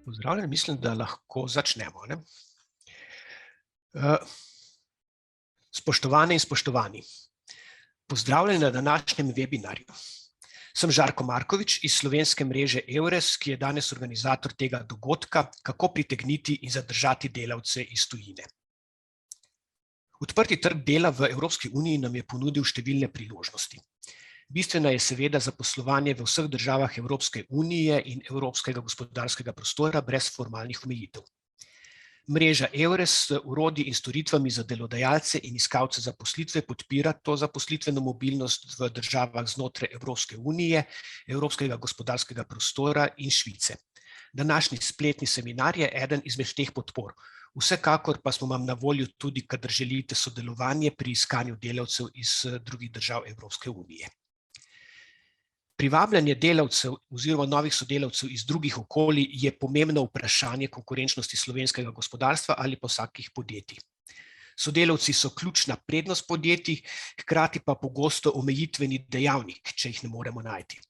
Pozdravljeni, mislim, da lahko začnemo. Spoštovane in spoštovani, pozdravljeni na današnjem webinarju. Sem Žarko Markovič iz slovenske mreže EURES, ki je danes organizator tega dogodka, kako pritegniti in zadržati delavce iz tujine. Odprti trg dela v Evropski uniji nam je ponudil številne priložnosti. Bistvena je seveda zaposlovanje v vseh državah Evropske unije in Evropskega gospodarskega prostora brez formalnih omejitev. Mreža EURES s orodji in storitvami za delodajalce in iskalce zaposlitve podpira to zaposlitveno mobilnost v državah znotraj Evropske unije, Evropskega gospodarskega prostora in Švice. Današnji spletni seminar je eden izmed teh podpor. Vsekakor pa smo vam na voljo tudi, kadar želite sodelovanje pri iskanju delavcev iz drugih držav Evropske unije. Privabljanje delavcev oziroma novih sodelavcev iz drugih okolij je pomembno vprašanje konkurenčnosti slovenskega gospodarstva ali pa vsakih podjetij. Sodelavci so ključna prednost podjetij, hkrati pa pogosto omejitveni dejavnik, če jih ne moremo najti.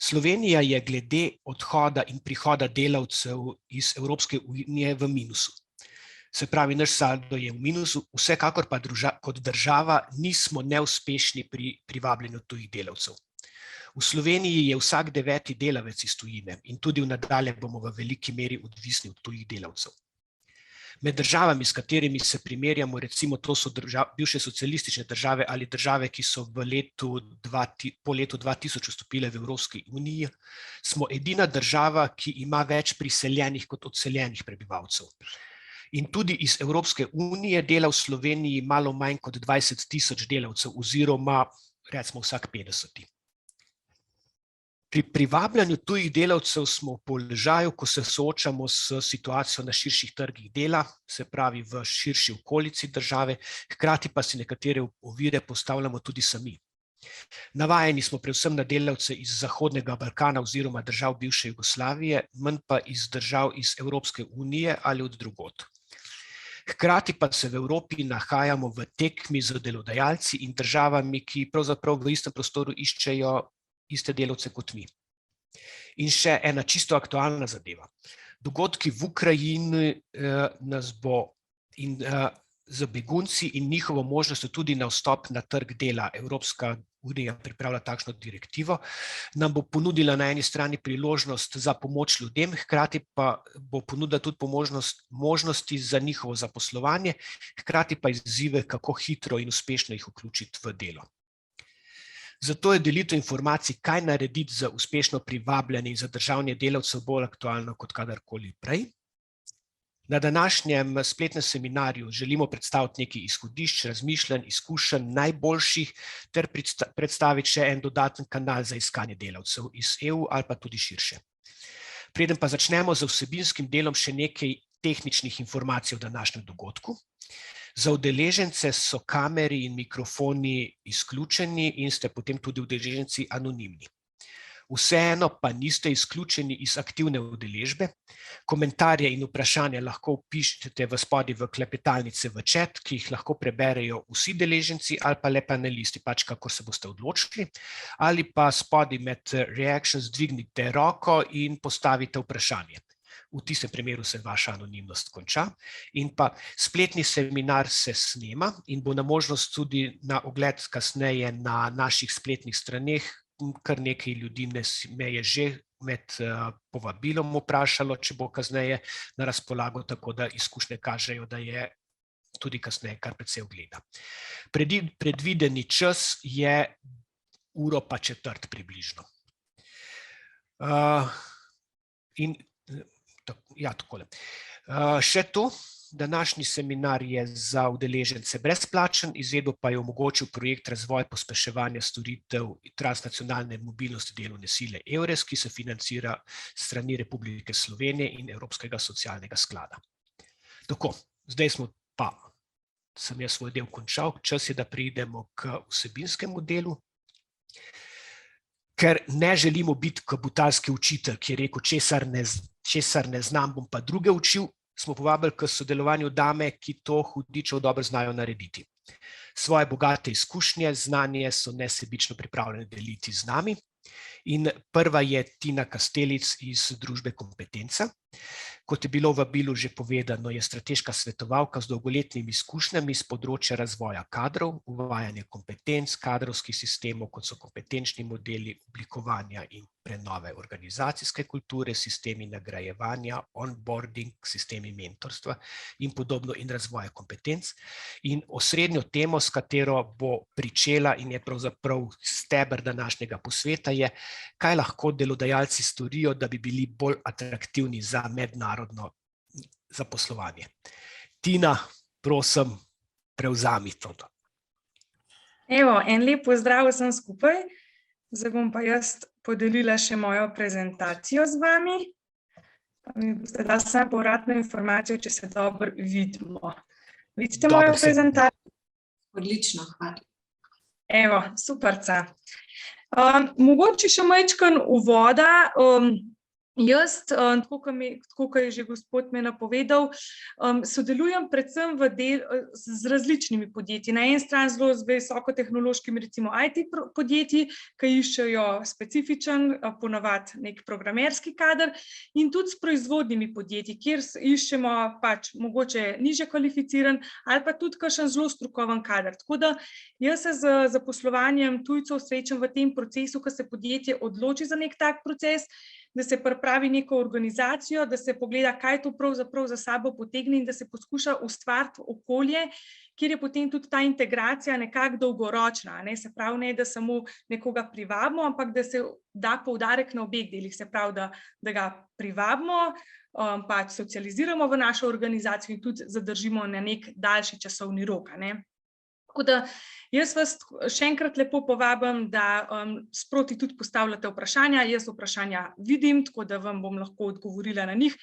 Slovenija je glede odhoda in prihoda delavcev iz Evropske unije v minusu. Se pravi, naš saldo je v minusu, vsekakor pa kot država nismo neuspešni pri privabljanju tujih delavcev. V Sloveniji je vsak 9. delavec iz tujine in tudi nadalje bomo v veliki meri odvisni od tujih delavcev. Med državami, s katerimi se primerjamo, recimo to so bivše socialistične države ali države, ki so po letu 2000 vstopile v Evropski uniji, smo edina država, ki ima več priseljenih kot odseljenih prebivalcev. In tudi iz Evropske unije dela v Sloveniji malo manj kot 20.000 delavcev oziroma recimo vsak 50. Pri privabljanju tujih delavcev smo v položaju, ko se soočamo s situacijo na širših trgih dela, se pravi v širši okolici države, hkrati pa si nekatere ovire postavljamo tudi sami. Navajeni smo predvsem na delavce iz Zahodnega Balkana oziroma držav bivše Jugoslavije, manj pa iz držav iz Evropske unije ali od drugod. Hkrati pa se v Evropi nahajamo v tekmi z delodajalci in državami, ki pravzaprav v istem prostoru iščejo iste delavce kot mi. In še ena čisto aktualna zadeva. Dogodki v Ukrajini nas bo in z begunci in njihovo možnostjo tudi na vstop na trg dela. Evropska unija pripravlja takšno direktivo, nam bo ponudila na eni strani priložnost za pomoč ljudem, hkrati pa bo ponudila tudi možnosti za njihovo zaposlovanje, hkrati pa izzive, kako hitro in uspešno jih vključiti v delo. Zato je delitev informacij, kaj narediti za uspešno privabljanje in zadržavanje delavcev bolj aktualno kot kadarkoli prej. Na današnjem spletnem seminarju želimo predstaviti nekaj izhodišč, razmišljanj, izkušenj najboljših ter predstaviti še en dodaten kanal za iskanje delavcev iz EU ali pa tudi širše. Preden pa začnemo z vsebinskim delom, še nekaj tehničnih informacij o današnjem dogodku. Za udeležence so kameri in mikrofoni izključeni in ste potem tudi udeleženci anonimni. Vseeno pa niste izključeni iz aktivne udeležbe. Komentarje in vprašanja lahko vpišete spodaj v klepetalnice v chat, ki jih lahko preberejo vsi udeleženci ali pa le panelisti, pač kako se boste odločili, ali pa spodaj med reactions dvignite roko in postavite vprašanje. V tistem primeru se vaša anonimnost konča in pa spletni seminar se snema in bo na možnost tudi na ogled kasneje na naših spletnih straneh. Kar nekaj ljudi me je že med povabilom vprašalo, če bo kasneje na razpolago, tako da izkušnje kažejo, da je tudi kasneje kar precej ogleda. Predvideni čas je 1:15 približno. Takole. Še to, današnji seminar je za udeležence brezplačen, izvedbo pa je omogočil projekt razvoj pospeševanja storitev transnacionalne mobilnosti delovne sile EURES, ki se financira strani Republike Slovenije in Evropskega socialnega sklada. Tako, zdaj sem jaz svoj del končal, čas je, da preidemo k vsebinskemu delu. Ker ne želimo biti kabutalski učitelj, ki je rekel, česar ne znam, bom pa druge učil, smo povabili k sodelovanju dame, ki to hudičev dobro znajo narediti. Svoje bogate izkušnje, znanje so nesebično pripravljene deliti z nami. In prva je Tina Kastelic iz družbe Kompetenca, Kot je bilo v vabilu že povedano, je strateška svetovalka z dolgoletnimi izkušnjami z področja razvoja kadrov, uvajanja kompetenc, kadrovskih sistemov, kot so kompetenčni modeli, oblikovanja in prenove organizacijske kulture, sistemi nagrajevanja, onboarding, sistemi mentorstva in podobno in razvoja kompetenc. In osrednjo temo, s katero bo pričela in je pravzaprav steber današnjega posveta, je, kaj lahko delodajalci storijo, da bi bili bolj atraktivni za mednarodno zaposlovanje. Tina, prosim, prevzami to. Evo, en lep pozdrav vsem skupaj. Zdaj bom pa jaz podelila še mojo prezentacijo z vami. Pa mi boste dali samo povratno informacijo, če se dobro vidimo. Vidite mojo prezentacijo? Odlično, hvala. Evo, superca. Mogoče še majčkeno uvoda. Jaz, tako kot je že gospod me napovedal, sodelujem predvsem z različnimi podjetji. Na eni strani zelo z visokotehnološkimi, recimo IT podjetji, ki iščejo specifičen, ponavadi nek programerski kader, in tudi s proizvodnimi podjetji, kjer iščemo pač mogoče nižje kvalificiran ali pa tudi kakšen zelo strokoven kader. Tako da jaz se z zaposlovanjem tujcev srečam v tem procesu, ko se podjetje odloči za nek tak proces, da se pripravi neko organizacijo, da se pogleda, kaj to pravzaprav za sabo potegne in da se poskuša ustvariti okolje, kjer je potem tudi ta integracija nekako dolgoročna. Se pravi, ne da samo nekoga privabimo, ampak da se da poudarek na obeh delih. Se pravi, da ga privabimo, pač socializiramo v našo organizacijo in tudi zadržimo na nek daljši časovni rok. Tako da jaz vas še enkrat lepo povabim, da sproti tudi postavljate vprašanja. Jaz vprašanja vidim, tako da vam bom lahko odgovorila na njih.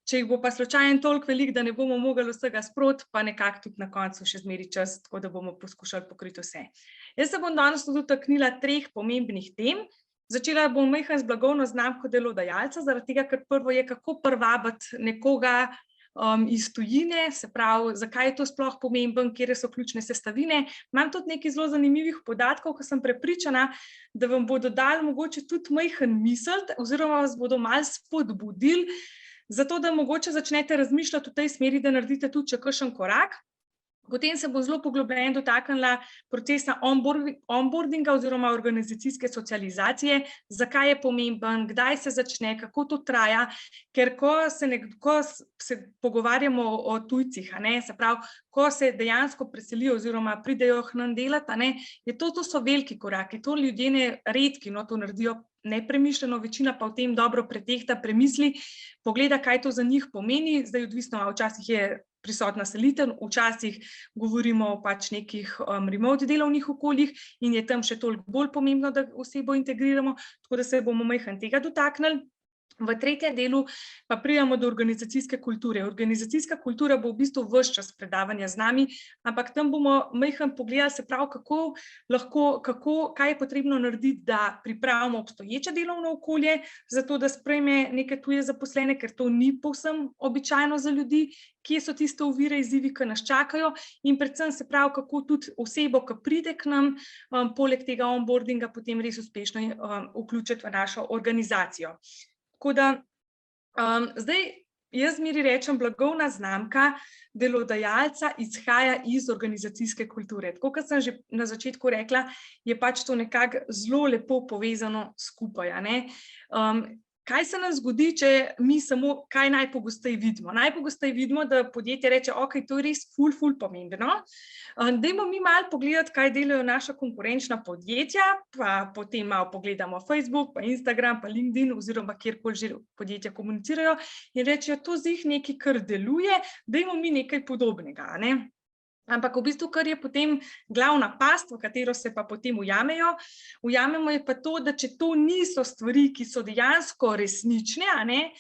Če jih bo pa slučajno toliko veliko, da ne bomo mogli vsega sproti, pa nekako tudi na koncu še zmeri čas, tako da bomo poskušali pokriti vse. Jaz se bom danes dotaknila 3 pomembnih tem. Začela bom majhen z blagovno znamko delodajalca, zaradi tega, ker prvo je, kako privabiti nekoga iz tujine, se pravi, zakaj je to sploh pomemben, kje so ključne sestavine. Imam tudi nekaj zelo zanimivih podatkov, ko sem prepričana, da vam bodo dali mogoče tudi majhen misliti oziroma vas bodo malo spodbudili, zato da mogoče začnete razmišljati v tej smeri, da naredite tudi še kakšen korak. Potem se bo zelo poglobljeno dotaknila procesa onboardinga oziroma organizacijske socializacije, zakaj je pomemben, kdaj se začne, kako to traja, ker ko se pogovarjamo o tujcih, se pravi, ko se dejansko preselijo oziroma pridejo k nam delati, je to so veliki koraki, to ljudje redki to naredijo nepremišljeno, večina pa v tem dobro pretehta, premisli, pogleda, kaj to za njih pomeni. Zdaj odvisno, včasih je prisotna selitev, včasih govorimo o pač nekih remote delovnih okoljih in je tam še toliko bolj pomembno, da osebo integriramo, tako da se bomo majhen tega dotaknili. V 3. delu pa pridemo do organizacijske kulture. Organizacijska kultura bo v bistvu ves čas predavanja z nami, ampak tam bomo majhen pogledali, se pravi, kaj je potrebno narediti, da pripravimo obstoječe delovno okolje, zato da sprejme neke tuje zaposlene, ker to ni povsem običajno za ljudi, kje so tiste ovire, izzivi, ki nas čakajo, in predvsem se pravi, kako tudi osebo, ki pride k nam, poleg tega onboardinga potem res uspešno vključiti v našo organizacijo. Tako da, zdaj jaz zmeri rečem, blagovna znamka delodajalca izhaja iz organizacijske kulture. Tako kot sem že na začetku rekla, je pač to nekako zelo lepo povezano skupaj. Kaj se nam zgodi, če mi samo kaj najpogosteje vidimo? Najpogosteje vidimo, da podjetje reče, ok, to je res ful pomembno. Dajmo mi malo pogledati, kaj delajo naša konkurenčna podjetja, pa potem malo pogledamo Facebook, pa Instagram, pa LinkedIn oziroma kjerkoli že podjetja komunicirajo in rečejo, to z jih nekaj, kar deluje, dajmo mi nekaj podobnega. Ampak v bistvu, kar je potem glavna past, v katero se pa potem ujamemo, je pa to, da če to niso stvari, ki so dejansko resnične,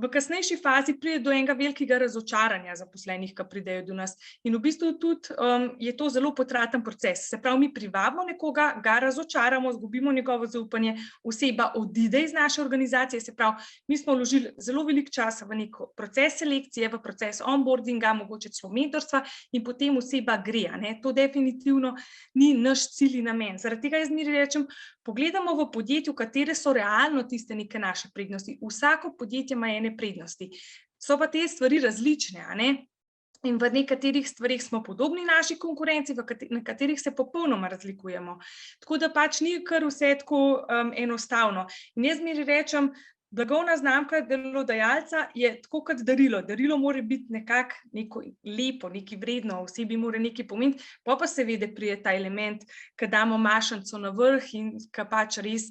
v kasnejši fazi pride do enega velikega razočaranja zaposlenih, ki pridejo do nas. In v bistvu tudi je to zelo potraten proces. Se pravi, mi privabimo nekoga, ga razočaramo, izgubimo njegovo zaupanje, oseba odide iz naše organizacije, se pravi, mi smo vložili zelo veliko časa v nek proces selekcije, v proces onboardinga, mogoče celo mentorstva in potem oseba gre. To definitivno ni naš cilj in namen. Zaradi tega jaz zmeraj rečem, pogledamo v podjetju, katere so realno tiste neke naše prednosti. Vsako podjetje ima ene ene prednosti. So pa te stvari različne, a ne? In v nekaterih stvarih smo podobni naši konkurenci, na katerih se popolnoma razlikujemo. Tako da pač ni kar vse tako enostavno. In jaz mi rečem, blagovna znamka delodajalca je tako kot darilo. Darilo mora biti nekako neko lepo, nekaj vredno, osebi mora nekaj pomeniti, pa seveda pride ta element, ko damo mašnico na vrh in ko pač res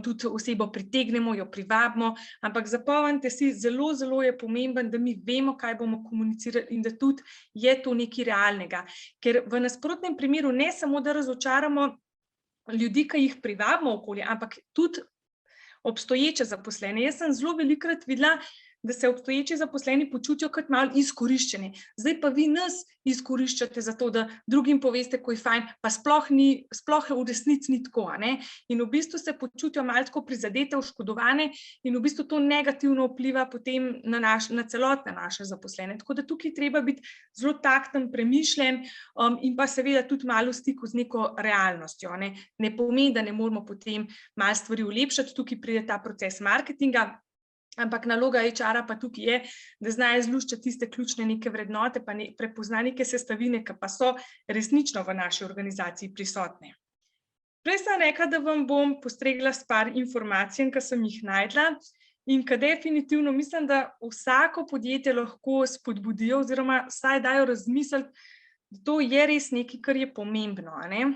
tudi osebo pritegnemo, jo privabimo, ampak zapomnite si, zelo, zelo je pomemben, da mi vemo, kaj bomo komunicirali in da tudi je to nekaj realnega. Ker v nasprotnem primeru ne samo, da razočaramo ljudi, ki jih privabimo okolje, ampak tudi obstoječe zaposlene. Jaz sem zelo velikokrat videla, da se obstoječi zaposleni počutijo kot malo izkoriščeni. Zdaj pa vi nas izkoriščate za to, da drugim poveste, ko je fajn, pa sploh v resnici ni tako, a ne? In v bistvu se počutijo malo tako prizadete, oškodovane in v bistvu to negativno vpliva potem na celotne naše zaposlene. Tako da tukaj treba biti zelo takten, premišljen in pa seveda tudi malo v stiku z neko realnostjo, ne? Ne pomeni, da ne moramo potem malo stvari ulepšati, tukaj pride ta proces marketinga, ampak naloga HR-a pa tukaj je, da znajo izluščati tiste ključne neke vrednote, pa prepozna neke sestavine, ki pa so resnično v naši organizaciji prisotne. Prej sem rekla, da vam bom postregla s par informacijami, ki sem jih našla in ki definitivno mislim, da vsako podjetje lahko spodbudijo oziroma vsaj dajo razmisliti, da to je res nekaj, kar je pomembno, a ne?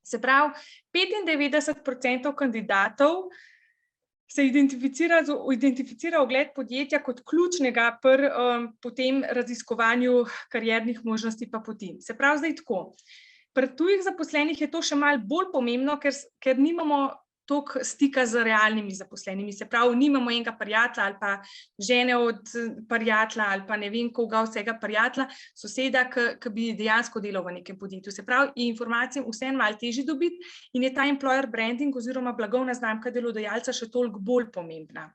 Se pravi, 95% kandidatov se identificira ugled podjetja kot ključnega pri potem raziskovanju kariernih možnosti pa poti. Se pravi, zdaj tako, pri tujih zaposlenih je to še malo bolj pomembno, ker nimamo toliko stika z realnimi zaposlenimi. Se pravi, nimamo enega prijatelja ali pa žene od prijatelja ali pa ne vem koga vsega prijatelja, soseda, ki bi dejansko delal v nekem podjetju. Se pravi, je informacije vseeno malo težje dobiti in je ta employer branding oziroma blagovna znamka delodajalca še toliko bolj pomembna.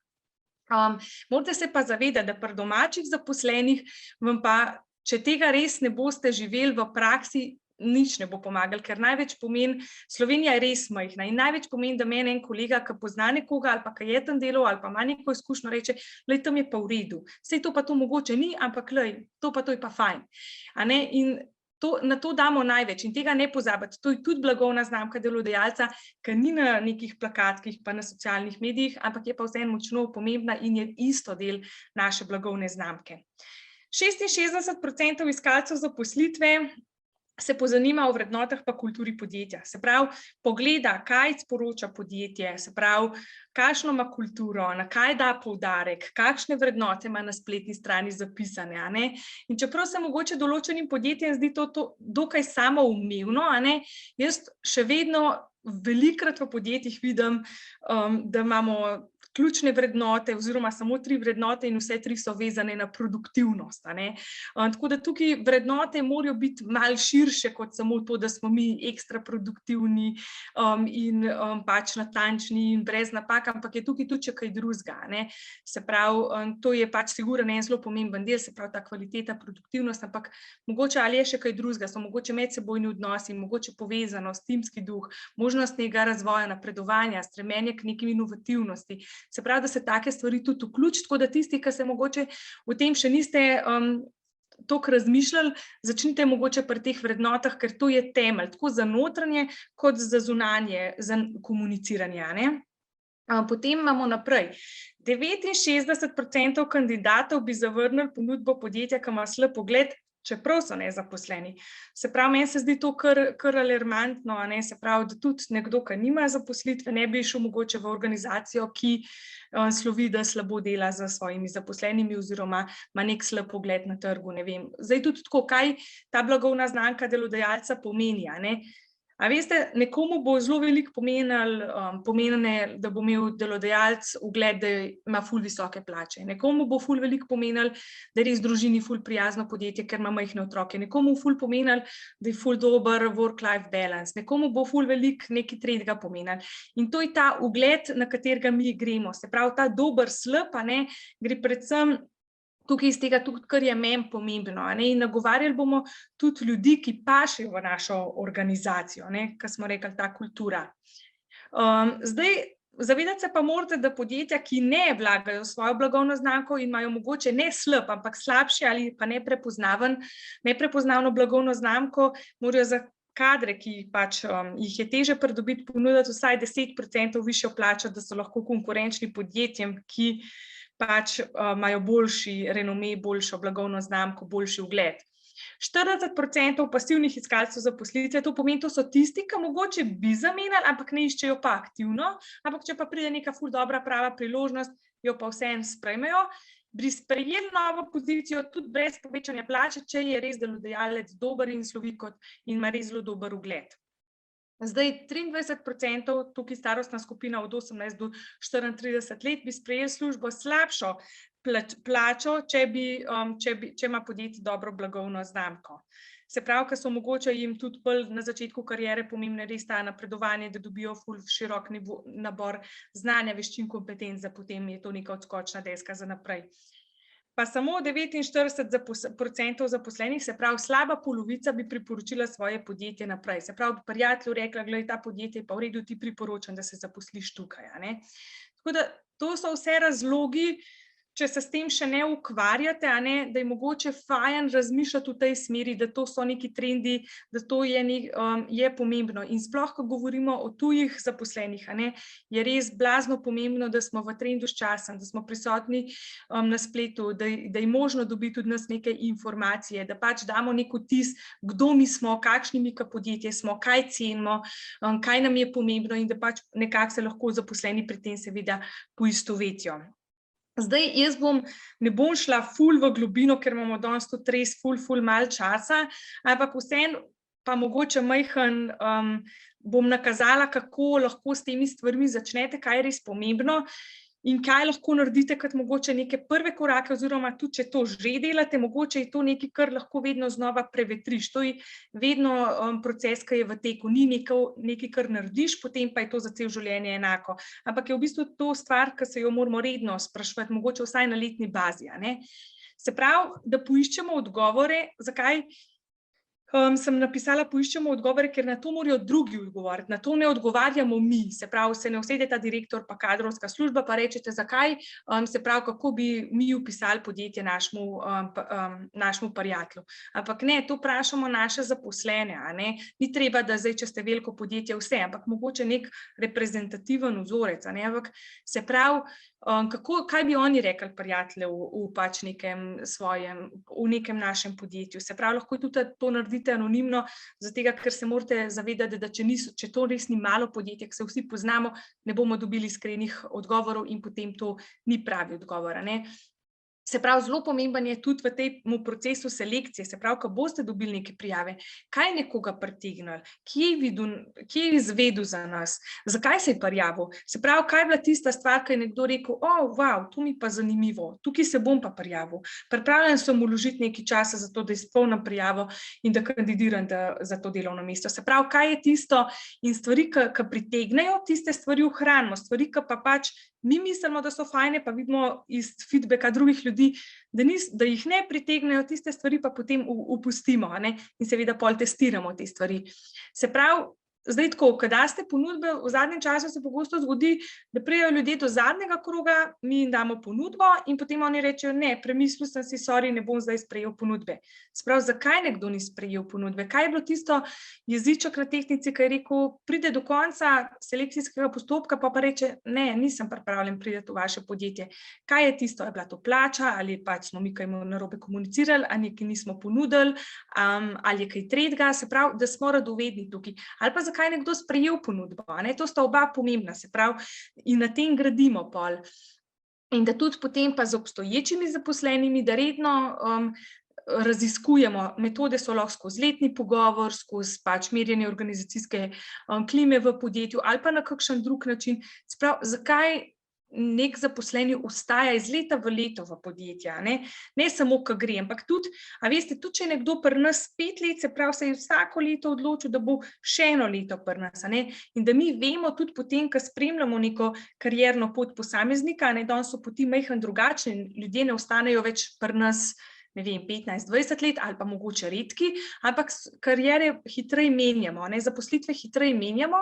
Morate se pa zavedati, da pri domačih zaposlenih vam pa, če tega res ne boste živeli v praksi, nič ne bo pomagal, ker največ pomeni, Slovenija je res majhna in največ pomeni, da meni en kolega, ki pozna nekoga ali pa ki je tam delal ali pa ima neko izkušnjo, reče, lej, tam je pa v redu, sej to pa to mogoče ni, ampak lej, to je pa fajn. A ne? In na to damo največ in tega ne pozabiti, to je tudi blagovna znamka delodajalca, ki ni na nekih plakatkih pa na socialnih medijih, ampak je pa vseeno močno pomembna in je isto del naše blagovne znamke. 66% iskalcev zaposlitve se pozanima o vrednotah pa kulturi podjetja. Se pravi, pogleda, kaj sporoča podjetje, se pravi, kakšno ima kulturo, na kaj da poudarek, kakšne vrednote ima na spletni strani zapisane, a ne? In čeprav se mogoče določenim podjetjem zdi to dokaj samoumevno, a ne, jaz še vedno velikokrat v podjetjih vidim, da imamo ključne vrednote oziroma samo 3 vrednote in vse 3 so vezane na produktivnost, a ne. Tako da tukaj vrednote morajo biti malo širše kot samo to, da smo mi ekstra produktivni in pač natančni in brez napak, ampak je tukaj tudi še kaj drugega, a ne. Se pravi, to je pač sigurno en zelo pomemben del, se pravi ta kvaliteta, produktivnost, ampak mogoče ali je še kaj drugega, so mogoče medsebojni odnosi, mogoče povezanost, timski duh, možnost nekega razvoja, napredovanja, stremenje k nekim inovativnosti. Se pravi, da se take stvari tudi vključi, tako da tisti, ki se mogoče v tem še niste toliko razmišljali, začnite mogoče pri teh vrednotah, ker to je temelj, tako za notranje kot za zunanje, za komuniciranje, a ne? Potem imamo naprej. 69% kandidatov bi zavrnili ponudbo podjetja, ki ima slab ugled, čeprav so nezaposleni. Se pravi, meni se zdi to kar alarmantno, a ne, se pravi, da tudi nekdo, ki nima zaposlitve, ne bi šel mogoče v organizacijo, ki slovi, da slabo dela z svojimi zaposlenimi oziroma ima nek slab ugled na trgu, ne vem. Zdaj tudi tako, kaj ta blagovna znamka delodajalca pomeni, a ne. A veste, nekomu bo zelo veliko pomenilo, da bo imel delodajalec ugled, da ima ful visoke plače. Nekomu bo ful veliko pomenilo, da je res družini ful prijazno podjetje, ker ima majhne otroke. Nekomu ful pomenilo, da je ful dober work-life balance. Nekomu bo ful veliko nekaj tretjega pomenilo. In to je ta ugled, na katerega mi gremo. Se pravi, ta dober slab, a ne, gre predvsem tukaj iz tega tudi, kar je meni pomembno, a ne, in nagovarjali bomo tudi ljudi, ki pašejo v našo organizacijo, ne, kar smo rekli, ta kultura. Zdaj, Zavedati se pa morate, da podjetja, ki ne vlagajo svojo blagovno znamko in imajo mogoče ne slab, ampak slabši ali pa neprepoznavno blagovno znamko, morajo za kadre, ki jih je težje pridobiti, ponuditi vsaj 10% višjo plačo, da so lahko konkurenčni podjetjem, ki imajo boljši renome, boljšo blagovno znamko, boljši ugled. 40% pasivnih iskalcev zaposlitve, to pomeni, to so tisti, ki mogoče bi zamenjali, ampak ne iščejo pa aktivno, ampak če pa pride neka ful dobra prava priložnost, jo pa vseeno sprejmejo, bi sprejeli novo pozicijo tudi brez povečanja plače, če je res delodajalec dober in slovi in ima res zelo dober ugled. Zdaj 23%, tukaj starostna skupina od 18 do 34 let, bi sprejeli službo slabšo plačo, če ima podjetje dobro blagovno znamko. Se pravi, ker so mogoče jim tudi na začetku kariere pomembne res ta napredovanje, da dobijo ful širok nabor znanja, veščin, kompetenc, da potem je to neka odskočna deska za naprej. Pa samo 49% zaposlenih, se pravi, slaba polovica bi priporočila svoje podjetje naprej. Se pravi, prijatelju rekla, glej, ta podjetje pa v redu, ti priporočam, da se zaposliš tukaj. Tako da to so vse razlogi, če se s tem še ne ukvarjate, da je mogoče fajn razmišljati v tej smeri, da to so neki trendi, da to je pomembno. In sploh, ko govorimo o tujih zaposlenih, je res blazno pomembno, da smo v trendu s časom, da smo prisotni na spletu, da je možno dobiti od nas neke informacije, da damo nek vtis, kdo mi smo, kakšnimi podjetje smo, kaj cenimo, kaj nam je pomembno in da nekako se lahko zaposleni pri tem seveda poistovetijo. Zdaj, jaz ne bom šla ful v globino, ker imamo danes tudi res ful malo časa, ampak vseeno pa mogoče majhen bom nakazala, kako lahko s temi stvarmi začnete, kaj je res pomembno in kaj lahko naredite kot mogoče neke prve korake, oziroma tudi, če to že delate, mogoče je to nekaj, kar lahko vedno znova prevetriš. To je vedno proces, ki je v teku, ni nekaj, kar narediš, potem pa je to za cel življenje enako. Ampak je v bistvu to stvar, ki se jo moramo redno spraševati, mogoče vsaj na letni bazi. Se pravi, da poiščemo odgovore, zakaj sem napisala, poiščemo odgovore, ker na to morajo drugi odgovoriti, na to ne odgovarjamo mi, se pravi, se ne usede ta direktor pa kadrovska služba pa rečete, zakaj, se pravi, kako bi mi upisali podjetje našemu prijatelju. Ampak ne, to vprašamo naše zaposlene, ni treba, da zdaj, če ste veliko podjetje vse, ampak mogoče nek reprezentativen vzorec, ampak se pravi, kaj bi oni rekli prijateljev v nekem našem podjetju. Se pravi, lahko tudi to naredite anonimno, zato ker se morate zavedati, da če to res ni malo podjetje, ki se vsi poznamo, ne bomo dobili iskrenih odgovorov in potem to ni pravi odgovor. Se pravi, zelo pomemben je tudi v tem procesu selekcije, se pravi, ko boste dobili neke prijave, kaj je nekoga pritegnilo, kje je izvedel za nas, zakaj se je prijavil, se pravi, kaj je bila tista stvar, ki je nekdo rekel, wow, to mi pa zanimivo, tukaj se bom pa prijavil, pripravljen sem vložiti nekaj časa za to, da izpolnim prijavo in da kandidiram za to delovno mesto. Se pravi, kaj je tisto in stvari, ki pritegnejo, tiste stvari ohranimo, stvari, ki pa mi mislimo, da so fajne, pa vidimo iz feedbacka drugih ljudi, da jih ne pritegnejo, tiste stvari pa potem opustimo in seveda pol testiramo te stvari. Se pravi, zdaj tako, ko daste ponudbe, v zadnjem času se pogosto zgodi, da pridejo ljudje do zadnjega kroga, mi jim damo ponudbo in potem oni rečejo, ne, premislil sem si, sorry, ne bom zdaj sprejel ponudbe. Se pravi, zakaj nekdo ni sprejel ponudbe? Kaj je bilo tisto jeziček na tehtnici, ki je rekel, pride do konca selekcijskega postopka, pa reče, ne, nisem pripravljen priti v vaše podjetje. Kaj je tisto? Je bila to plača ali smo mi kaj narobe komunicirali, ali nekaj nismo ponudili, ali je kaj tretjega, se pravi, da smo radovedni tukaj. Ali pa zakaj nekdo sprejel ponudbo, to sta oba pomembna, se pravi, in na tem gradimo pol. In da tudi potem pa z obstoječimi zaposlenimi, da redno raziskujemo, metode so lahko skozi letni pogovor, skozi merjenje organizacijske klime v podjetju ali pa na kakšen drug način. Se pravi, zakaj nek zaposleni ostaja iz leta v leto v podjetja, ne samo, ko gre, ampak tudi, a veste, tudi če je nekdo pri nas 5 let, se pravi, se je vsako leto odločil, da bo še eno leto pri nas, in da mi vemo tudi potem, ko spremljamo neko karierno pot posameznika, danes so poti majhen drugačni, ljudje ne ostanejo več pri nas, ne vem, 15-20 let ali pa mogoče redki, ampak kariere hitreje menjamo, zaposlitve hitreje menjamo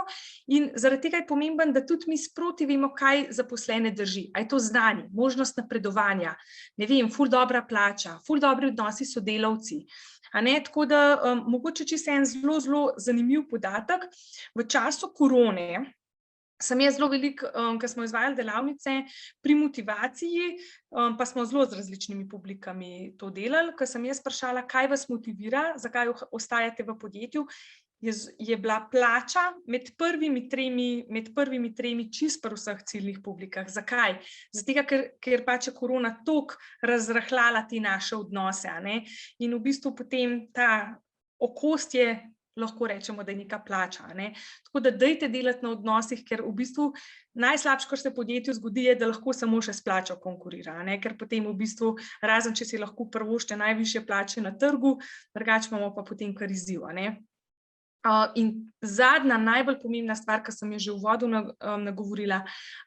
in zaradi tega je pomemben, da tudi mi sproti vemo, kaj zaposlene drži. A je to znanje, možnost napredovanja, ne vem, ful dobra plača, ful dobri odnosi s sodelavci. Tako da mogoče čisto en zelo, zelo zanimiv podatek. V času korone sem jaz zelo veliko, ko smo izvajali delavnice pri motivaciji, pa smo zelo z različnimi publikami to delali, ko sem jaz vprašala, kaj vas motivira, zakaj ostajate v podjetju, je bila plača med prvimi tremi čisto pri vseh ciljnih publikah. Zakaj? Zato, ker pač je korona toliko razrahljala te naše odnose, in v bistvu potem ta okostje, lahko rečemo, da je neka plača. Tako da dajte delati na odnosih, ker v bistvu najslabše, kar se podjetju zgodi, je, da lahko samo še s plačo konkurira, ker potem v bistvu, razen če si lahko privoščite najvišje plače na trgu, drugače imamo pa potem kar izziv. In zadnja, najbolj pomembna stvar, ki sem jo že v uvodu nagovorila,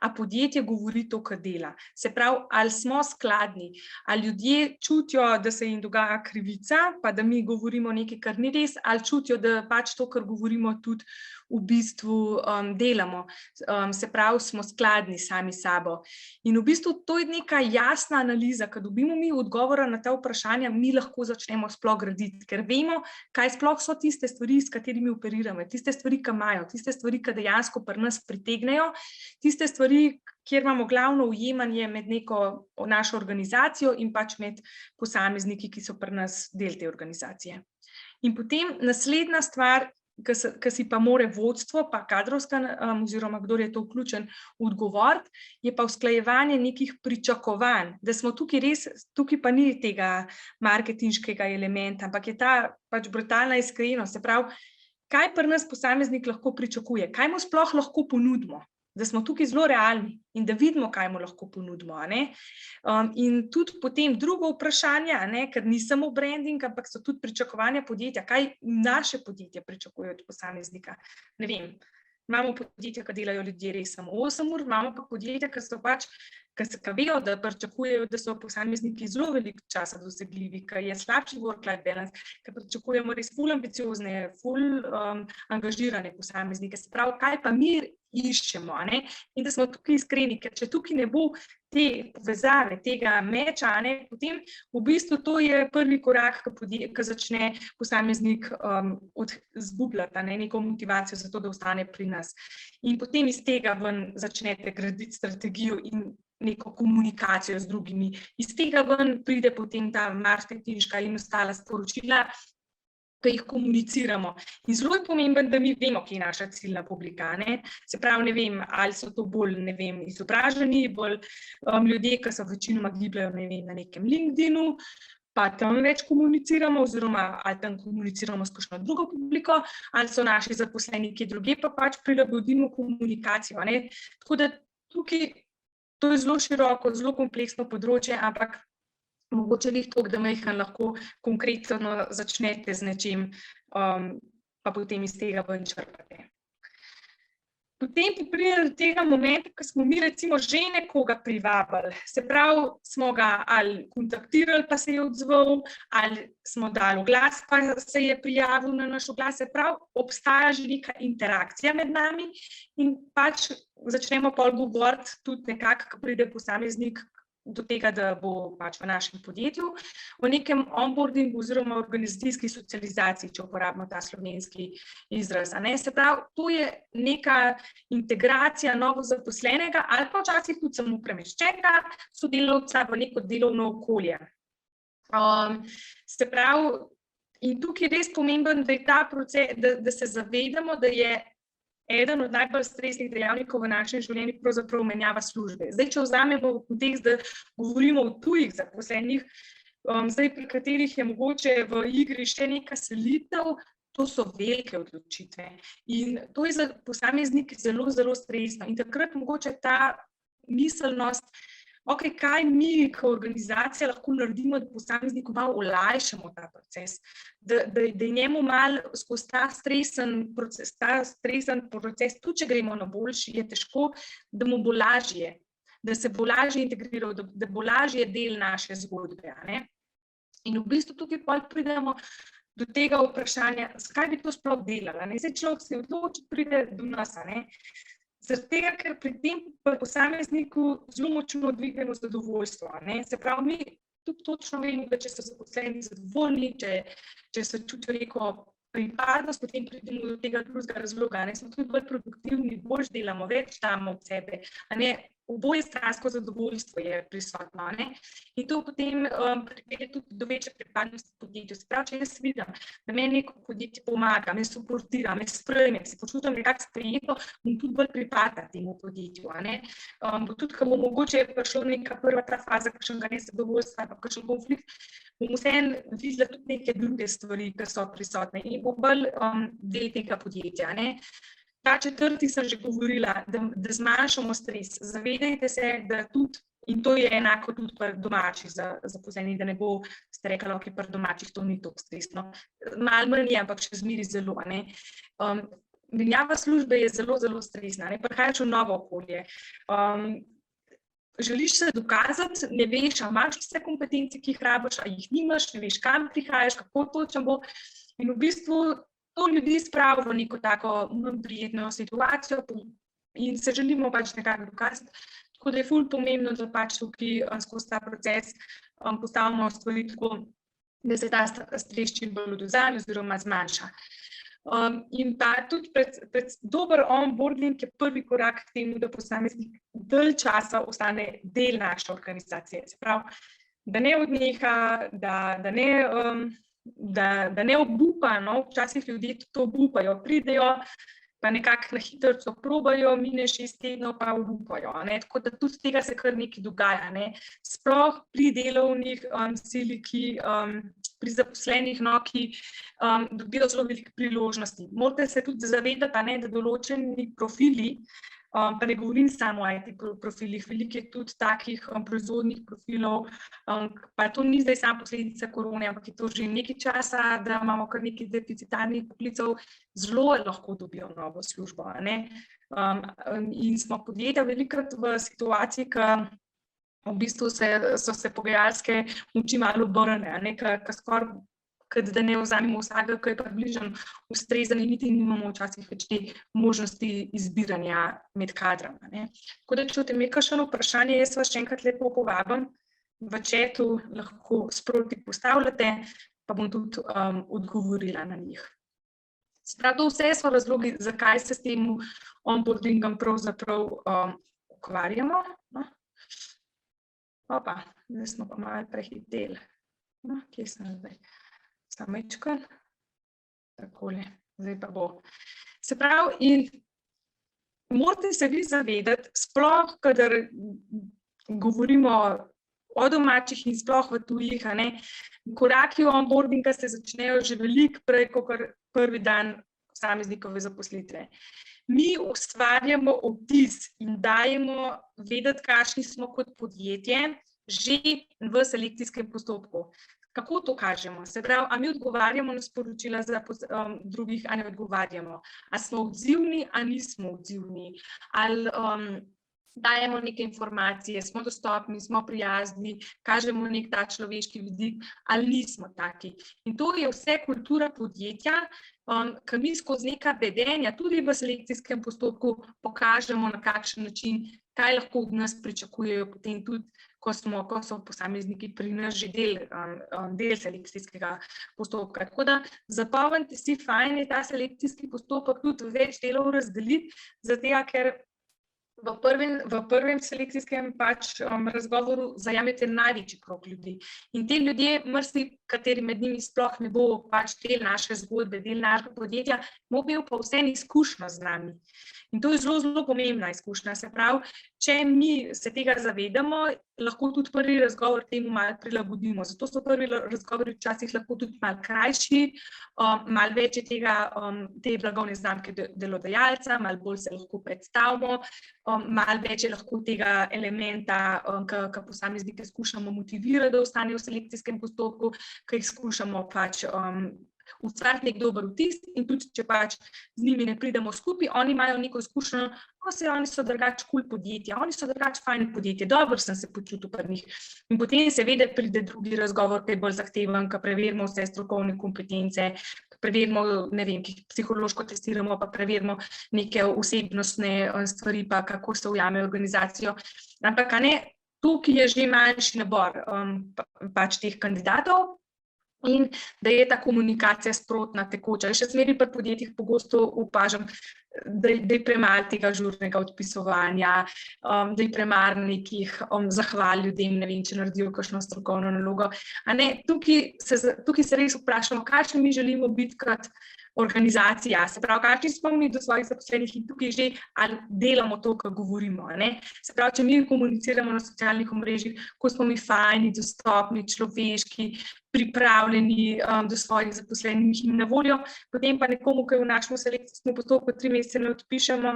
a podjetje govori to, kar dela. Se pravi, ali smo skladni, ali ljudje čutijo, da se jim dogaja krivica, pa da mi govorimo nekaj, kar ni res, ali čutijo, da pač to, kar govorimo, tudi v bistvu delamo. Se pravi, smo skladni sami sabo. In v bistvu to je neka jasna analiza, ko dobimo mi odgovora na ta vprašanja, mi lahko začnemo sploh graditi, ker vemo, kaj sploh so tiste stvari, s katerimi operiramo, tiste stvari, ki imajo, tiste stvari, ki dejansko pri nas pritegnejo, tiste stvari, kjer imamo glavno ujemanje med neko našo organizacijo in pač med posamezniki, ki so pri nas del te organizacije. In potem naslednja stvar, ki si pa more vodstvo, pa kadrovska, oziroma kdor je to vključen, odgovoriti, je pa usklajevanje nekih pričakovanj, da smo tukaj res, tukaj pa ni tega marketinškega elementa, ampak je ta pač brutalna iskrenost, se pravi, kaj pri nas posameznik lahko pričakuje, kaj mu sploh lahko ponudimo, da smo tukaj zelo realni in da vidimo, kaj mu lahko ponudimo. In tudi potem drugo vprašanje, ker ni samo branding, ampak so tudi pričakovanja podjetja, kaj naše podjetje pričakuje od posameznika. Ne vem, imamo podjetja, ki delajo ljudje res samo 8 ur, imamo pa podjetja, ki so pač, ki vejo, da pričakujejo, da so posamezniki zelo veliko časa dosegljivi, ki je slabši work-life balance, ki pričakujemo res ful ambiciozne, ful angažirane posameznike. Se pravi, kaj pa mi iščemo, in da smo tukaj iskreni, ker če tukaj ne bo te povezave, tega meča, potem v bistvu to je prvi korak, ki začne posameznik izgubljati neko motivacijo za to, da ostane pri nas. In potem iz tega ven začnete graditi strategijo in neko komunikacijo z drugimi. Iz tega ven pride potem ta marketinška in ostala sporočila, ki jih komuniciramo. In zelo je pomemben, da mi vemo, kje je naša ciljna publika. Se pravi, ne vem, ali so to bolj, ne vem, izobraženi, bolj ljudje, ki so večinoma gibljajo, ne vem, na nekem LinkedInu, pa tam več komuniciramo, oziroma ali tam komuniciramo s kakšno drugo publiko, ali so naši zaposleni kje druge, pa pač prilagodimo komunikacijo. Tako da tukaj to je zelo široko, zelo kompleksno področje, ampak mogoče jih toliko, da majhen lahko konkretno začnete z nečim, pa potem iz tega ven črpate. Potem pride do tega momenta, ko smo mi recimo že nekoga privabili, se pravi, smo ga ali kontaktirali, pa se je odzval, ali smo dali oglas, pa se je prijavil na naš oglas, se pravi, obstaja že neka interakcija med nami in pač začnemo pol govoriti tudi nekako, ko pride posameznik do tega, da bo pač v našem podjetju, v nekem onboardingu oziroma organizacijski socializaciji, če uporabimo ta slovenski izraz. Se pravi, to je neka integracija novo zaposlenega ali pa včasih tudi samo premeščenega sodelavca v neko delovno okolje. Se pravi, in tukaj je res pomemben, da je ta proces, da se zavedamo, da je eden od najbolj stresnih dejavnikov v našem življenju pravzaprav menjava službe. Zdaj, če vzamemo v kontekst, da govorimo o tujih zaposlenih, zdaj pri katerih je mogoče v igri še neka selitev, to so velike odločitve. In to je za posameznike zelo, zelo stresno. In takrat mogoče ta miselnost, kaj mi kot organizacija lahko naredimo, da posamezniku malo olajšamo ta proces, da je njemu malo skozi ta stresen proces, tudi če gremo na boljši, je težko, da mu bo lažje, da se bo lažje integriral, da bo lažje del naše zgodbe. In v bistvu tukaj pol pridemo do tega vprašanja, zakaj bi to sploh delala. Zdaj človek se odloči, pride do nas, zaradi tega, ker pri tem posamezniku zelo močno dvignemo zadovoljstvo. Se pravi, mi tudi točno vemo, da če so zaposleni zadovoljni, če se čutijo neko pripadnost, potem pridemo do tega drugega razloga. Smo tudi bolj produktivni, bolj delamo, več damo od sebe. Oboje stransko zadovoljstvo je prisotno. In to potem pripelje tudi do večje pripadnosti podjetju. Se pravi, če jaz vidim, da meni neko podjetje pomaga, me suportira, me sprejme, se počutim nekako sprejeto, bom tudi bolj pripada temu podjetju. Tudi, ko bo mogoče prišlo neka prva ta faza, kakšnega nezadovoljstva, pa kakšen konflikt, bom vseeno videla tudi neke druge stvari, ki so prisotne in bo bolj del tega podjetja. Ta četrti sem že govorila, da zmanjšamo stres. Zavedajte se, da tudi, in to je enako tudi pri domačih zaposlenih, da ne bo ste rekla, ok, pri domačih to ni toliko stresno. Malo manj je, ampak še zmeri zelo. Menjava službe je zelo, zelo stresna. Prihajaš v novo okolje. Želiš se dokazati, ne veš, a imaš vse kompetence, ki jih rabiš, a jih nimaš, ne veš, kam prihajaš, kako točno bo. In v bistvu to ljudi spravi v neko tako prijetno situacijo in se želimo pač nekako dokazati. Tako da je ful pomembno, da pač tukaj skozi ta proces postavimo stvari tako, da se ta stres čim bolj odvzame oziroma zmanjša. In pa tudi dober onboarding je prvi korak k temu, da posameznik dalj časa ostane del naše organizacije. Se pravi, da ne odneha, da ne obupa, včasih ljudje to obupajo, pridejo, pa nekako na hitrco probajo, mine 6 tednov pa obupajo. Tako da tudi tega se kar nekaj dogaja. Sploh pri delovnih sili, pri zaposlenih, ki dobijo zelo velike priložnosti. Morate se tudi zavedati, da določeni profili, pa ne govorim samo o IT profilih, veliko je tudi takih proizvodnih profilov, pa to ni zdaj samo posledica korone, ampak je to že nekaj časa, da imamo kar nekaj deficitarnih poklicev, zelo lahko dobijo novo službo. In smo podjetja velikokrat v situaciji, ki v bistvu so se pogajalske moči malo obrne, ki skoraj da ne vzamemo vsakega, ki je približno ustrezen in niti nimamo včasih več te možnosti izbiranja med kadrama. Tako da, če imate kakšno vprašanje, jaz vas še enkrat lepo povabim, v chatu lahko sproti postavljate, pa bom tudi odgovorila na njih. To vse so razlogi, zakaj se s tem onboardingom pravzaprav ukvarjamo. Opa, zdaj smo pa malo prehiteli. Kje sem zdaj? Samečkan, takole, zdaj pa bo. Se pravi, in morate se vi zavedati, sploh, kadar govorimo o domačih in sploh v tujih, koraki onboardinga se začnejo že veliko prej, kot prvi dan posameznikove zaposlitve. Mi ustvarjamo vtis in dajemo vedeti, kakšni smo kot podjetje, že v selekcijskem postopku. Kako to kažemo? Se pravi, a mi odgovarjamo na sporočila drugih, a ne odgovarjamo? A smo odzivni, a nismo odzivni? Ali dajemo neke informacije, smo dostopni, smo prijazni, kažemo nek ta človeški vidik, ali nismo taki? In to je vse kultura podjetja, ki mi skozi neka vedenja, tudi v selekcijskem postopku, pokažemo, na kakšen način, kaj lahko od nas pričakujejo potem tudi, ko so posamezniki pri nas že del selekcijskega postopka. Tako da zapomnite si, fajn je ta selekcijski postopek tudi več delov razdeliti, zato ker v prvem selekcijskem razgovoru zajamete največji krog ljudi. In te ljudje, kateri med njimi sploh ne bo del naše zgodbe, del našega podjetja, bo imel pa vseeno izkušnjo z nami. In to je zelo, zelo pomembna izkušnja. Se pravi, če mi se tega zavedamo, lahko tudi prvi razgovor temu malo prilagodimo. Zato so prvi razgovori včasih lahko tudi malo krajši, malo več je te blagovne znamke delodajalca, malo bolj se lahko predstavimo, malo več je lahko tega elementa, ki posameznike skušamo motivirati, da ostanejo v selekcijskem postopku, ki jih skušamo ustvariti nek dober vtis in tudi, če pač z njimi ne pridemo skupaj, oni imajo neko izkušnjo, oni so drugače kul podjetja, oni so drugače fajn podjetje, dobro sem se počutil pri njih. In potem seveda pride drugi razgovor, ki je bolj zahteven, ko preverimo vse strokovne kompetence, preverimo, ne vem, ki psihološko testiramo, pa preverimo neke osebnostne stvari, pa kako se ujame organizacijo. Ampak tukaj je že manjši nabor pač teh kandidatov. In da je ta komunikacija sprotna, tekoča. Še zmeraj pri podjetjih pogosto opažam, da je premalo tega žurnega odpisovanja, da je premalo nekih zahval ljudem, ne vem, če naredijo kakšno strokovno nalogo. Tukaj se res vprašamo, kakšni mi želimo biti kot organizacija, se pravi, kakšni smo mi do svojih zaposlenih in tukaj že ali delamo to, kar govorimo. Se pravi, če mi komuniciramo na socialnih omrežjih, ko smo mi fajni, dostopni, človeški, pripravljeni do svojih zaposlenih in na voljo, potem pa nekomu, ki je v našem selekcijskem postopku 3 mesece ne odpišemo,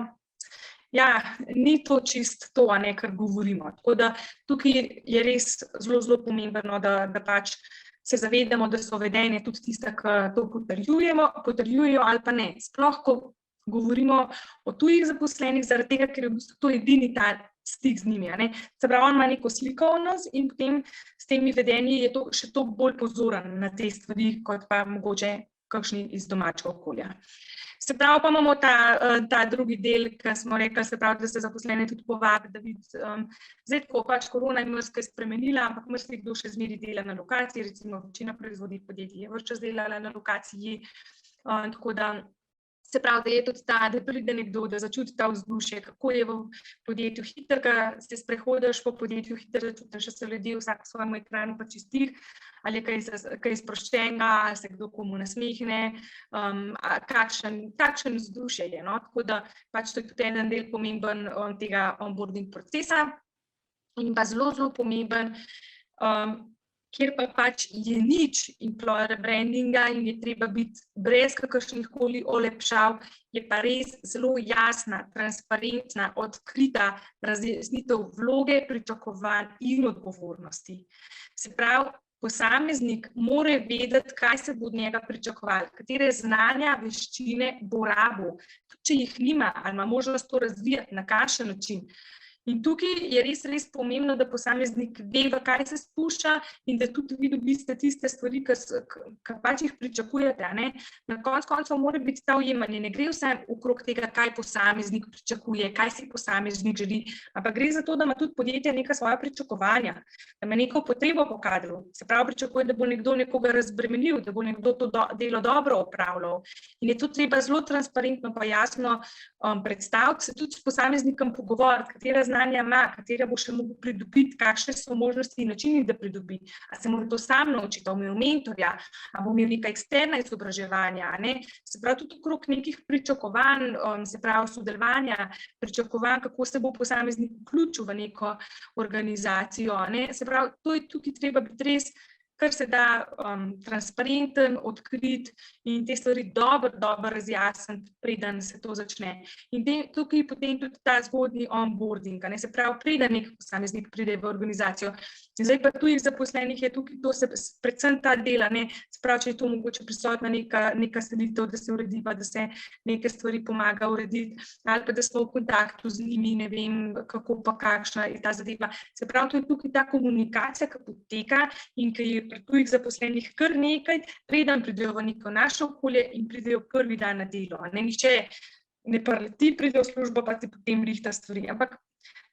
ni to čist to, kar govorimo. Tako da tukaj je res zelo, zelo pomembno, da pač se zavedamo, da so vedenje tudi tiste, ki to potrjujejo ali pa ne. Sploh, ko govorimo o tujih zaposlenih, zaradi tega, ker je v bistvu to edini ta stik z njimi. Se pravi, on ima neko slikovnost in potem s temi vedenji je to še toliko bolj pozoren na te stvari, kot pa mogoče kakšni iz domačega okolja. Se pravi, pa imamo ta drugi del, ki smo rekli, se pravi, da se zaposlene tudi povabi, da vidi, zdaj tako pač korona je marsikaj spremenila, ampak marsikdo še zmeraj dela na lokaciji, recimo večina proizvodnih podjetij je ves čas delala na lokaciji, tako da se pravi, da je tudi da pride nekdo, da začuti ta vzdušje, kako je v podjetju hitro, ko se sprehodiš po podjetju hitro, začutiš, da se ljudje vsak svojemu ekranu pa čistih, ali je kaj sproščenega, ali se kdo komu nasmehne, kakšen vzdušje je. Tako da pač to je tudi en del pomemben tega onboarding procesa in pa zelo, zelo pomemben, kjer pa pač je nič employer brandinga in je treba biti brez kakršnih koli olepšav, je pa res zelo jasna, transparentna, odkrita razjasnitev vloge, pričakovanj in odgovornosti. Se pravi, posameznik mora vedeti, kaj se bo od njega pričakovalo, katere znanja, veščine bo rabil, tudi če jih nima, ali ima možnost to razvijati, na kakšen način. In tukaj je res pomembno, da posameznik ve, v kaj se spušča in da tudi vi dobite tiste stvari, ki pač jih pričakujete. Na koncu mora biti ta ujemanje. Ne gre vse okrog tega, kaj posameznik pričakuje, kaj si posameznik želi, ampak gre za to, da ima tudi podjetje neka svoja pričakovanja, da ima neko potrebo po kadru. Se pravi, pričakuje, da bo nekdo nekoga razbremenil, da bo nekdo to delo dobro opravljal. In je to treba zelo transparentno pa jasno predstaviti, se tudi s posameznikom pogovoriti, katera znanja ima, katera bo še mogel pridobiti, kakšne so možnosti in načini, da pridobi. A se mora to sam naučiti, a bo imel mentorja, a bo imel neka eksterna izobraževanja, se pravi tudi okrog nekih pričakovanj, se pravi sodelovanja, pričakovanj, kako se bo posameznik vključil v neko organizacijo, se pravi, to je tukaj treba biti res, kar se da transparenten, odkrit in te stvari dobro razjasniti, preden se to začne. In tukaj potem tudi ta zgodnji onboarding, se pravi, preden nek posameznik pride v organizacijo. In zdaj pa tujih zaposlenih je tukaj to predvsem ta dela, se pravi, če je to mogoče prisotna neka selitev, da se uredi, pa da se neke stvari pomaga urediti, ali pa da smo v kontaktu z njimi, ne vem, kako pa kakšna je ta zadeva. Se pravi, to je tukaj ta komunikacija, ki poteka in ki je pri tujih zaposlenih kar nekaj, preden pridejo v neko naše okolje in pridejo prvi dan na delo. Nihče ne preleti, pride v službo, pa ti potem rihta stvari. Ampak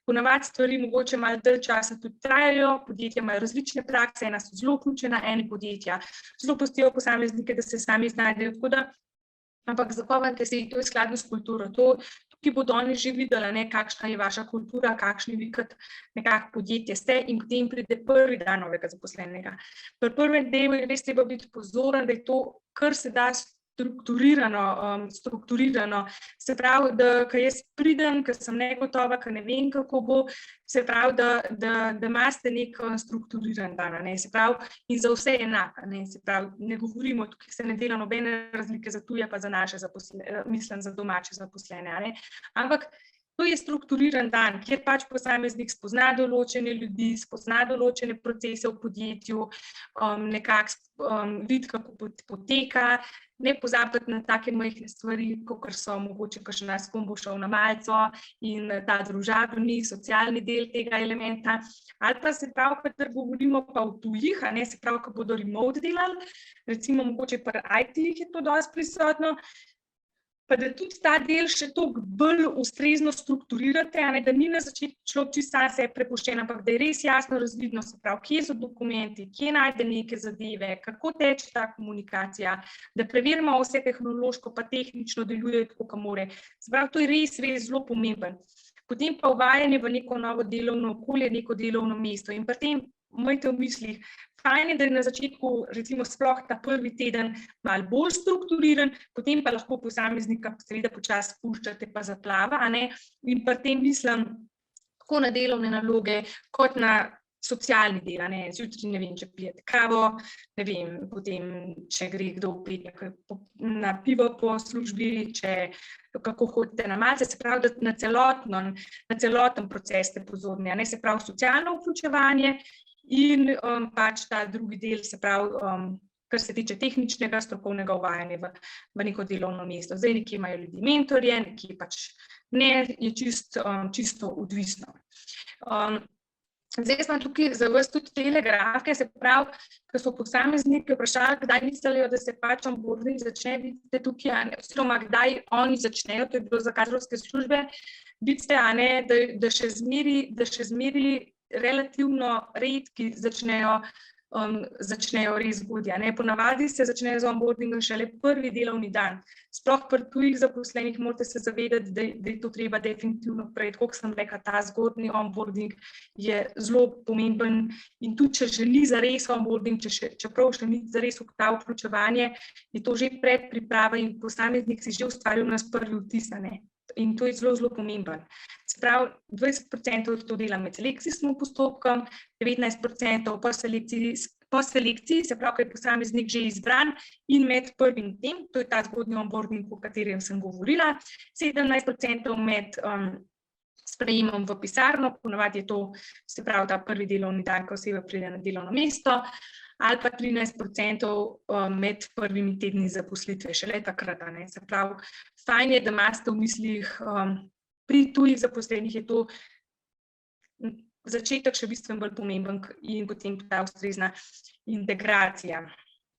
ponavadi stvari mogoče malo dalj časa tudi trajajo, podjetja imajo različne prakse, ena so zelo vključena, eni podjetja zelo pustijo posameznike, da se sami znajdejo, tako da, ampak zapomnite si, to je skladno s kulturo, ki bodo oni že videli, kakšna je vaša kultura, kakšni vi kot nekako podjetje ste in potem pride prvi dan novega zaposlenega. Pri prvem delu je res treba biti pozoren, da je to, kar se da strukturirano, se pravi, da ko jaz pridem, ker sem negotova, ker ne vem, kako bo, se pravi, da imate nek strukturiran dan, se pravi, in za vse enako, se pravi, ne govorimo, tukaj se ne dela nobene razlike za tuje, pa za naše zaposlene, mislim za domače zaposlene, ampak To je strukturiran dan, kjer pač posameznik spozna določene ljudi, spozna določene procese v podjetju, nekako vidi, kako poteka, ne pozabiti na take majhne stvari, kot so mogoče kakšen s kom bo šel na malico in ta družabni, socialni del tega elementa. Ali pa se pravi, kadar govorimo pa o tujih, se pravi, ko bodo remote delali, recimo mogoče pri IT-jih je to dosti prisotno, pa da tudi ta del še toliko bolj ustrezno strukturirate, da ni na začetku človek čisto sam sebi prepuščen, ampak da je res jasno razvidno, se pravi, kje so dokumenti, kje najde neke zadeve, kako teče ta komunikacija, da preverimo vse tehnološko pa tehnično deluje tako, kot more. Se pravi, to je res zelo pomemben. Potem pa uvajanje v neko novo delovno okolje, neko delovno mesto in pri tem imejte v mislih, fajn je, da je na začetku, recimo sploh ta prvi teden malo bolj strukturiran, potem pa lahko posameznika seveda počasi spuščate pa zaplava, in pri tem mislim tako na delovne naloge, kot na socialni del, zjutraj, ne vem, če pijete kavo, ne vem, potem, če gre kdo na pivo po službi, če kako hodite na malice, se pravi, da na celoten proces ste pozorni, se pravi, socialno vključevanje in pač ta drugi del, se pravi, kar se tiče tehničnega, strokovnega uvajanja v neko delovno mesto. Zdaj nekje imajo ljudi mentorje, nekje pač ne, je čisto odvisno. Zdaj smo tukaj za vas tudi telegrafke, se pravi, ko so posamezniki vprašali, kdaj mislijo, da se pač onboarding začne, vidite tukaj, oziroma kdaj oni začnejo, to je bilo za kadrovske službe, vidite, da še zmeri relativno redki začnejo res zgodja. Ponavadi se začnejo z onboardingom šele prvi delovni dan. Sploh pri tujih zaposlenih morate se zavedati, da je to treba definitivno prej. Kot sem rekla, ta zgodnji onboarding je zelo pomemben in tudi, če želi zares onboarding, čeprav še ni zares v ta vključevanje, je to že predpriprava in posameznik si že ustvaril nas prvi vtis. In to je zelo, zelo pomemben. Se pravi, 20% to dela med selekcijskim postopkom, 19% po selekciji, se pravi, ko je posameznik že izbran in med prvim tem, to je ta zgodnji onboarding, o katerem sem govorila, 17% med sprejemom v pisarno, ponavadi je to, se pravi, ta prvi delovni dan, ko oseba pride na delovno mesto, ali pa 13% med prvimi tedni zaposlitve, šele takrat. Se pravi, fajn je, da imate v mislih, pri tujih zaposlenih je to začetek še bistveno bolj pomemben in potem ta ustrezna integracija.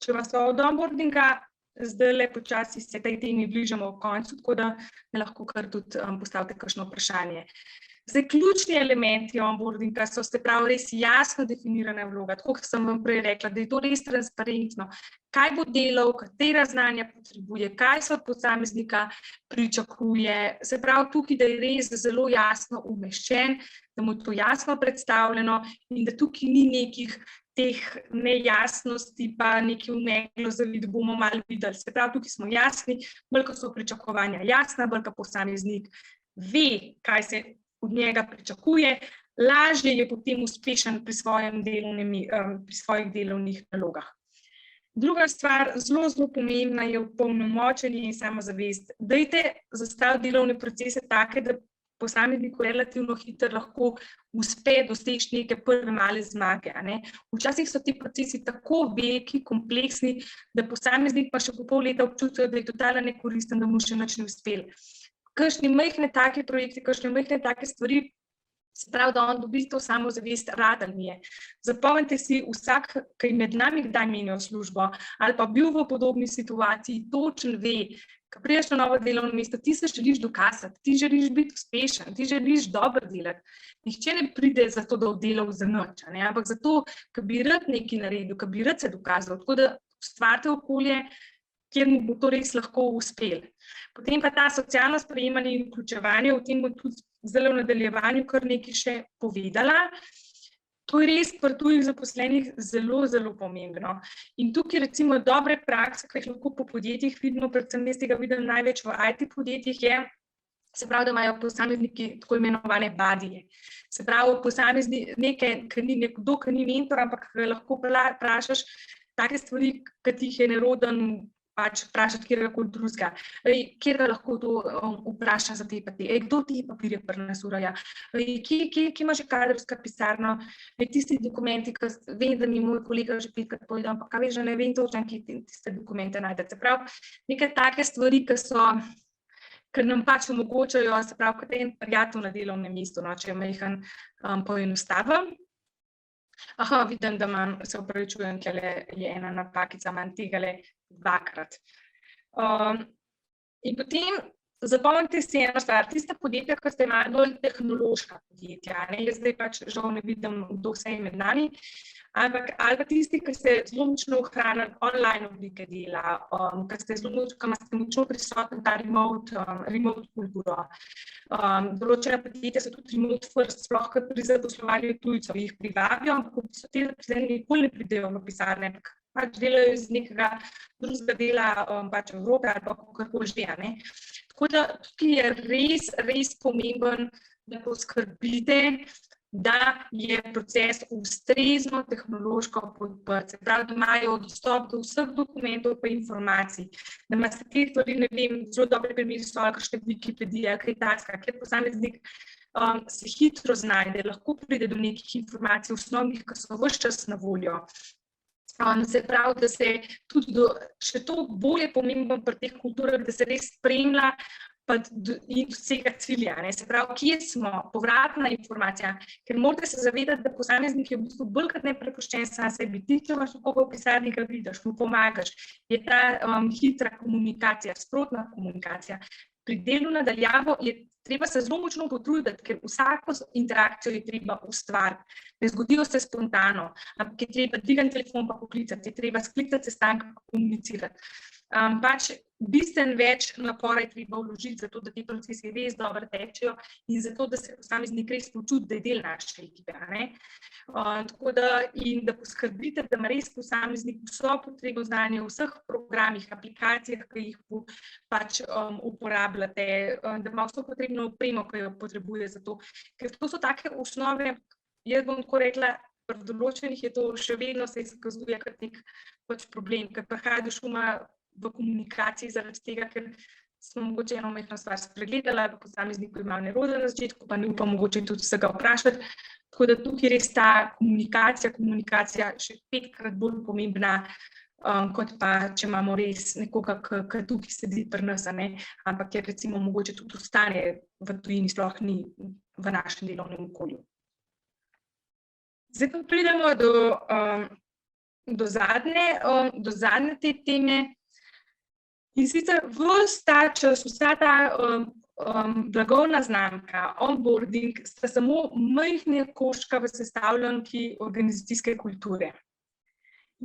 Če vas od onboardinga zdaj počasi se tej temi bližamo v koncu, tako da me lahko kar tudi postavite kakšno vprašanje. Zdaj, ključni elementi onboardinga so, se pravi, res jasno definirana vloga, tako kot sem vam prej rekla, da je to res transparentno, kaj bo delal, katera znanja potrebuje, kaj se od posameznika pričakuje, se pravi, tukaj, da je res zelo jasno umeščen, da mu je to jasno predstavljeno in da tukaj ni nekih teh nejasnosti pa nekaj vmeglo zavid, bomo malo videli. Se pravi, tukaj smo jasni, bolj ko so pričakovanja jasna, bolj ko posameznik ve, kaj se od njega pričakuje, lažje je potem uspešen pri svojih delovnih nalogah. Druga stvar, zelo, zelo pomembna je opolnomočenje in samozavest. Dajte zastaviti delovne procese take, da posamezniku relativno hitro lahko uspe doseči neke prve male zmage. Včasih so ti procesi tako veliki, kompleksni, da posameznik pa še po pol leta občutijo, da je totalno nekoristen, da mu še nič ne uspel. Kakšne majhne take projekte, kakšne majhne take stvari, se pravi, da on dobi to samozavest, raden je. Zapomnite si, vsak, ki je med nami kdaj menjal službo ali pa bil v podobni situaciji, točno ve, ko prideš na novo delovno mesto, ti se želiš dokazati, ti želiš biti uspešen, ti želiš dobro delati. Nihče ne pride za to, da bo delal za nič, ampak zato, ker bi rad nekaj naredil, ker bi rad se dokazal, tako da ustvarite okolje, kjer mu bo to res lahko uspel. Potem pa ta socialno sprejemanje in vključevanje, o tem bo tudi zdaj v nadaljevanju kar nekaj še povedala. To je res pri tujih zaposlenih zelo, zelo pomembno. In tukaj recimo dobre prakse, ki jih lahko po podjetjih vidimo, predvsem jaz tega vidim največ v IT podjetjih, je, se pravi, da imajo posamezniki tako imenovane badije. Se pravi, nekdo, ki ni mentor, ampak lahko vprašaš take stvari, ki ti jih je neroden pač vprašati kjerkoli drugega, kjer lahko to vpraša za te pa te, kdo te papirje pri nas ureja, kje ima že kadrovska pisarna, tisti dokumenti, ki vem, da mi moj kolega že 5krat povedal, ampak kaj veš, da ne vem točno, kje tiste dokumente najdete. Se pravi, neke take stvari, ki nam pač omogočajo, se pravi, kot en prijatelj na delovnem mestu, no, če je majhen poenostavim. Aha, vidim, da se opravičujem, tule je ena napakica, manj tegale 2krat. In potem zapomnite si eno stvar, tista podjetja, ki ste imeli bolj tehnološka podjetja, jaz zdaj pač žal ne vidim, kdo vse je med nami, ampak ali pa tisti, ki ste zelo močno ohranili online oblike dela, ki ste močno prisotni ta remote kulturo. Določene podjetja so tudi remote first, sploh kot pri zaposlovanju tujcev, jih privabijo, ampak so te zaposleni nikoli ne pridejo v pisarne, pač delajo iz nekega drugega dela pač Evrope ali pa kakorkoli že, ne. Tako da tukaj je res pomemben, da poskrbite, da je proces ustrezno tehnološko podprt, se pravi, da imajo dostop do vseh dokumentov pa informacij, da imate te stvari, ne vem, zelo dobre primeri so kakšne Wikipedije, kaj takega, kjer posameznik se hitro znajde, lahko pride do nekih informacij osnovnih, ki so ves čas na voljo. Se pravi, da se tudi še to bolje pomembno pri teh kulturah, da se res spremlja in dosega cilja. Se pravi, kje smo, povratna informacija, ker morate se zavedati, da posameznik je v bistvu bolj kot ne prepuščen sam sebi. Ti, če imaš nekoga v pisarni, ga vidiš, mu pomagaš, je ta hitra komunikacija, sprotna komunikacija. Pri delu na daljavo je treba se zelo močno potruditi, ker vsako interakcijo je treba ustvariti. Ne zgodijo se spontano, ampak je treba dvigniti telefon pa poklicati, je treba sklicati sestanek pa komunicirati. Pač bistveno več napora je treba vložiti, zato da ti procesi res dobro tečejo in zato, da se posameznik res počuti, da je del naše ekipe. Tako da, in da poskrbite, da ima res posameznik vso potrebno znanje v vseh programih, aplikacijah, ki jih pač uporabljate, da ima vso potrebno opremo, ki jo potrebuje za to. Ker to so take osnove, jaz bom tako rekla, pri določenih je to še vedno se izkazuje kot nek pač problem, ker prihaja do šuma v komunikaciji zaradi tega, ker smo mogoče eno majhno stvar spregledali, pa posameznik bi imel neroden na začetku, pa ne upam mogoče tudi vsega vprašati. Tako da tukaj res ta komunikacija še 5krat bolj pomembna, kot pa, če imamo res nekoga, ki tukaj sedi pri nas, ampak je recimo mogoče tudi ostane v tujini, sploh ni v našem delovnem okolju. Zdaj pa pridemo do zadnje te teme. In sicer ves ta čas, vsa ta blagovna znamka, onboarding, sta samo majhne koščka v sestavljanki organizacijske kulture.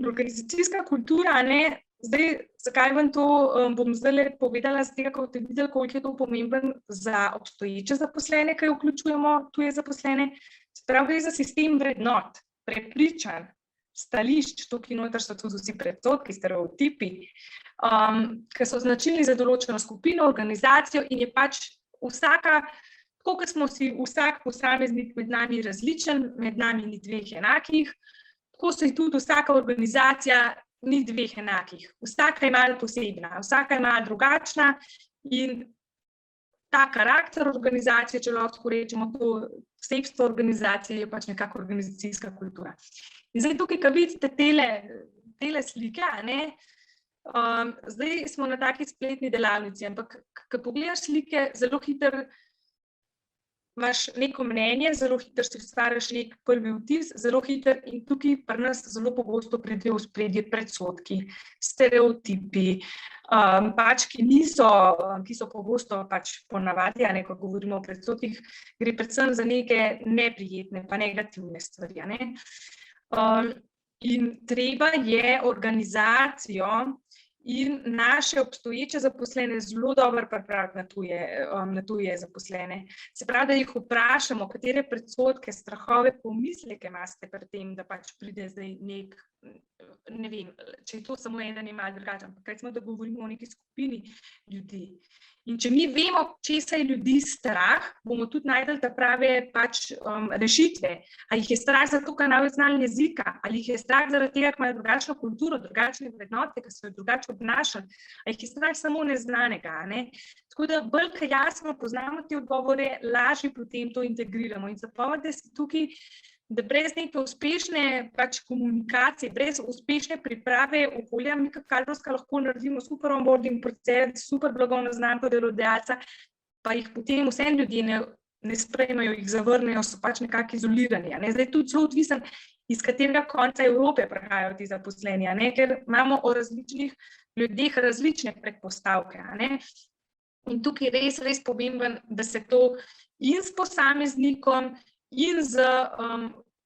Organizacijska kultura, zdaj, zakaj vam to bom zdaj povedala, z tega, ko boste videli, koliko je to pomemben za obstoječe zaposlene, ki vključujemo tuje zaposlene. Se pravi, gre za sistem vrednot, prepričanj, stališč, tukaj noter so tudi vsi predsodki, stereotipi, ki so značilni za določeno skupino, organizacijo in je pač vsaka, tako kot smo si vsak posameznik med nami različen, med nami ni dveh enakih, tako se tudi vsaka organizacija ni dveh enakih. Vsaka je malo posebna, vsaka je malo drugačna in ta karakter organizacije, če lahko rečemo, to vsebstvo organizacije je pač nekako organizacijska kultura. In zdaj tukaj, ko vidite tele slike, zdaj smo na taki spletni delavnici, ampak ko pogledaš slike, zelo hitro imaš neko mnenje, zelo hitro si ustvariš nek prvi vtis, zelo hitro in tukaj pri nas zelo pogosto pridejo v ospredje predsodki, stereotipi, pač, ki so pogosto pač ponavadi, ko govorimo o predsodkih, gre predvsem za neke neprijetne pa negativne stvari. In treba je organizacijo in naše obstoječe zaposlene zelo dobro pripraviti na tuje zaposlene. Se pravi, da jih vprašamo, katere predsodke, strahove, pomisleke imate pri tem, da pač pride zdaj ne vem, če je to samo eden je malo drugačen, ampak recimo, da govorimo o neki skupini ljudi. In če mi vemo, česa je ljudi strah, bomo tudi najdeli ta prave rešitve. Ali jih je strah zato, ker ne znajo jezika, ali jih je strah zaradi tega, ker imajo drugačno kulturo, drugačne vrednote, ker so jo drugače obnašali, ali jih je strah samo neznanega. Ne? Tako da bolj, ker jasno poznamo te odgovore, lažje potem to integriramo. In zapovedi si tukaj, da brez neke uspešne komunikacije, brez uspešne priprave okolja, mi kot kadrovska lahko naredimo super onboarding proces, super blagovno znamko delodajalca, pa jih potem vse ljudje ne sprejmejo, jih zavrnejo, so nekako izolirani. Ne? Zdaj tudi zelo odvisen, iz katerega konca Evrope prihajajo ti zaposleni, ne? Ker imamo o različnih ljudeh različne predpostavke. Ne? In tukaj je res pomemben, da se to in s posameznikom in z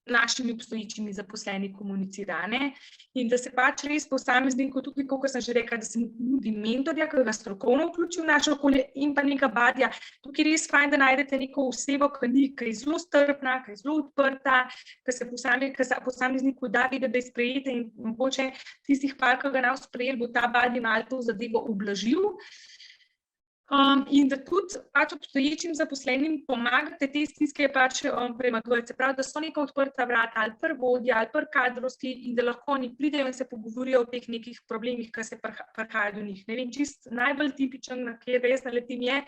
našimi obstoječimi zaposleni komunicira. Ne? In da se res posamezniku tukaj, kot sem že rekla, da se mu nudi mentorja, ki ga strokovno vključi v naše okolje in pa neka badja. Tukaj je res fajn, da najdete neko osebo, ki je zelo strpna, ki je zelo odprta, ki se posamezniku da videti, da je sprejeta in mogoče tistih par, ki ga ne bo sprejel, bo ta badja malo to zadevo ublažil. In da tudi obstoječim zaposlenim pomagate te stiske premagovati. Se pravi, da so neka odprta vrata ali pri vodji ali pri kadrovski in da lahko oni pridejo in se pogovorijo o teh nekih problemih, ki se prihajajo do njih. Ne vem, čist najbolj tipičen, na kjer res naletim je,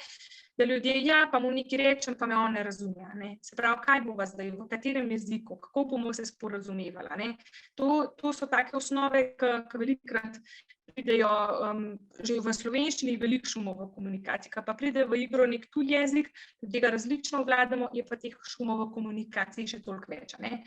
da ljudje, pa mu nekaj rečem, pa me on ne razume. Ne? Se pravi, kaj bova zdaj, v katerem jeziku, kako bomo se sporazumevali. Ne? To so take osnove, ki velikokrat pridejo že v slovenščini veliko šumov v komunikaciji, pa pride v igro nek tuj jezik, tega različno obvladamo, je pa teh šumov v komunikaciji še toliko več. Ne?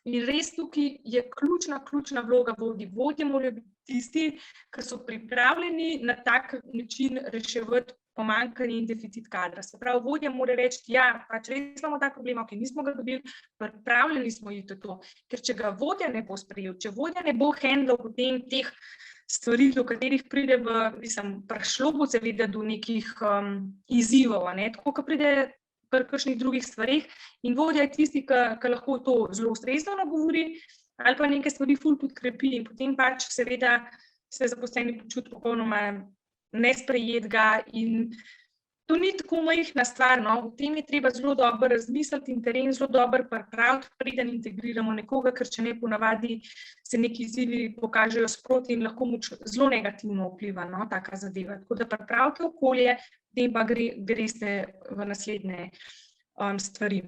In res tukaj je ključna vloga vodij. Vodje morajo biti tisti, ki so pripravljeni na tak način reševati pomanjkanje in deficit kadra. Se pravi, vodja mora reči, res imamo ta problem, ki nismo ga dobili, pripravljeni smo iti v to. Ker če ga vodja ne bo sprejel, če vodja ne bo handlal potem teh stvari, do katerih pride prišlo bo seveda do nekih izzivov, tako kot pride pri kakšnih drugih stvarih in vodja je tisti, ki lahko to zelo ustrezno nagovori ali pa neke stvari ful podkrepi in potem seveda se zaposleni počuti popolnoma nesprejetega in to ni tako majhna stvar, no. V tem je treba zelo dobro razmisliti in teren zelo dobro pripraviti, preden integriramo nekoga, ker če ne ponavadi se neki izzivi pokažejo sproti in lahko zelo negativno vpliva, no, taka zadeva. Tako da pripravite okolje, potem pa greste v naslednje stvari.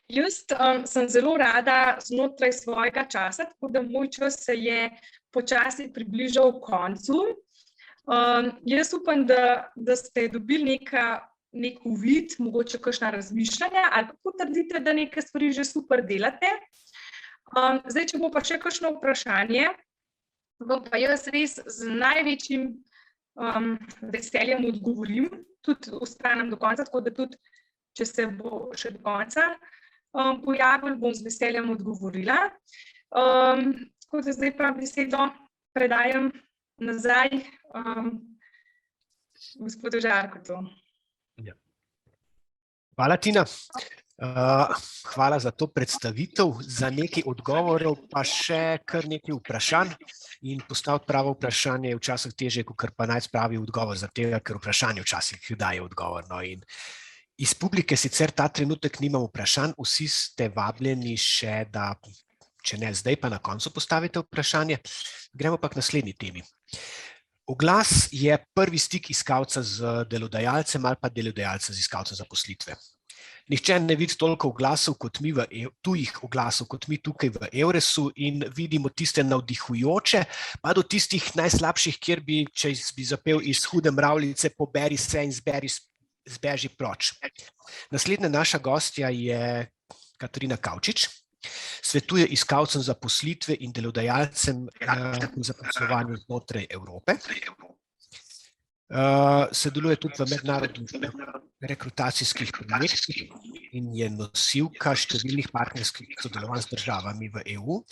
Jaz sem zelo rada znotraj svojega časa, tako da moj čas se je počasi približal koncu. Jaz upam, da ste dobili nek uvid, mogoče kakšna razmišljanja ali pa potrdite, da neke stvari že super delate. Zdaj, če bo pa še kakšno vprašanje, bom pa jaz res z največjim veseljem odgovorim, tudi ostanem do konca, tako da tudi, če se bo še do konca pojavil, bom z veseljem odgovorila. Tako da zdaj pa besedo predajam nazaj gospodu Žarkotu. Hvala, Tina. Hvala za to predstavitev, za nekaj odgovorov, pa še kar nekaj vprašanj. In postaviti pravo vprašanje je včasih težje, kot pa najti pravi odgovor, zato ker vprašanje včasih daje odgovor. No, in iz publike sicer ta trenutek nimam vprašanj, vsi ste vabljeni še, da, če ne zdaj, pa na koncu postavite vprašanje. Gremo pa k naslednji temi. Oglas je prvi stik iskalca z delodajalcem ali pa delodajalca z iskalcem zaposlitve. Nihče ne vidi toliko oglasov kot mi tujih oglasov, kot mi tukaj v Euresu in vidimo tiste navdihujoče, pa do tistih najslabših, kjer bi, če bi zapel iz Hude mravljice, poberi se in zbeži proč. Naslednja naša gostja je Katarina Kavčič. Svetuje iskalcem zaposlitve in delodajalcem v zaposlovanju znotraj Evrope. Sodeluje tudi v mednarodnih rekrutacijskih projektih in je nosilka številnih partnerskih sodelovanj z državami v EU.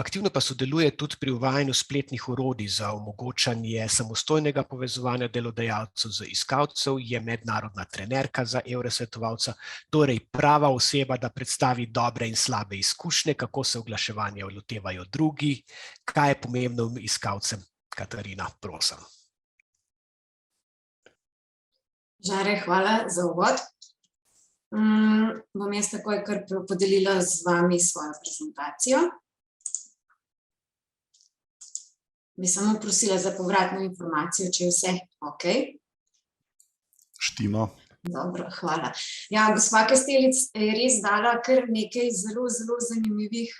Aktivno pa sodeluje tudi pri uvajanju spletnih orodij za omogočanje samostojnega povezovanja delodajalcev z iskalcev, je mednarodna trenerka za evrosvetovalca, torej prava oseba, da predstavi dobre in slabe izkušnje, kako se oglaševanja lotevajo drugi, kaj je pomembno iskalcem. Katarina, prosim. Žare, hvala za uvod. Bom jaz takoj kar podelila z vami svojo prezentacijo. Bi samo prosila za povratno informacijo, če je vse ok. Štima. Dobro, hvala. Ja, gospa Kastelic je res dala kar nekaj zelo zanimivih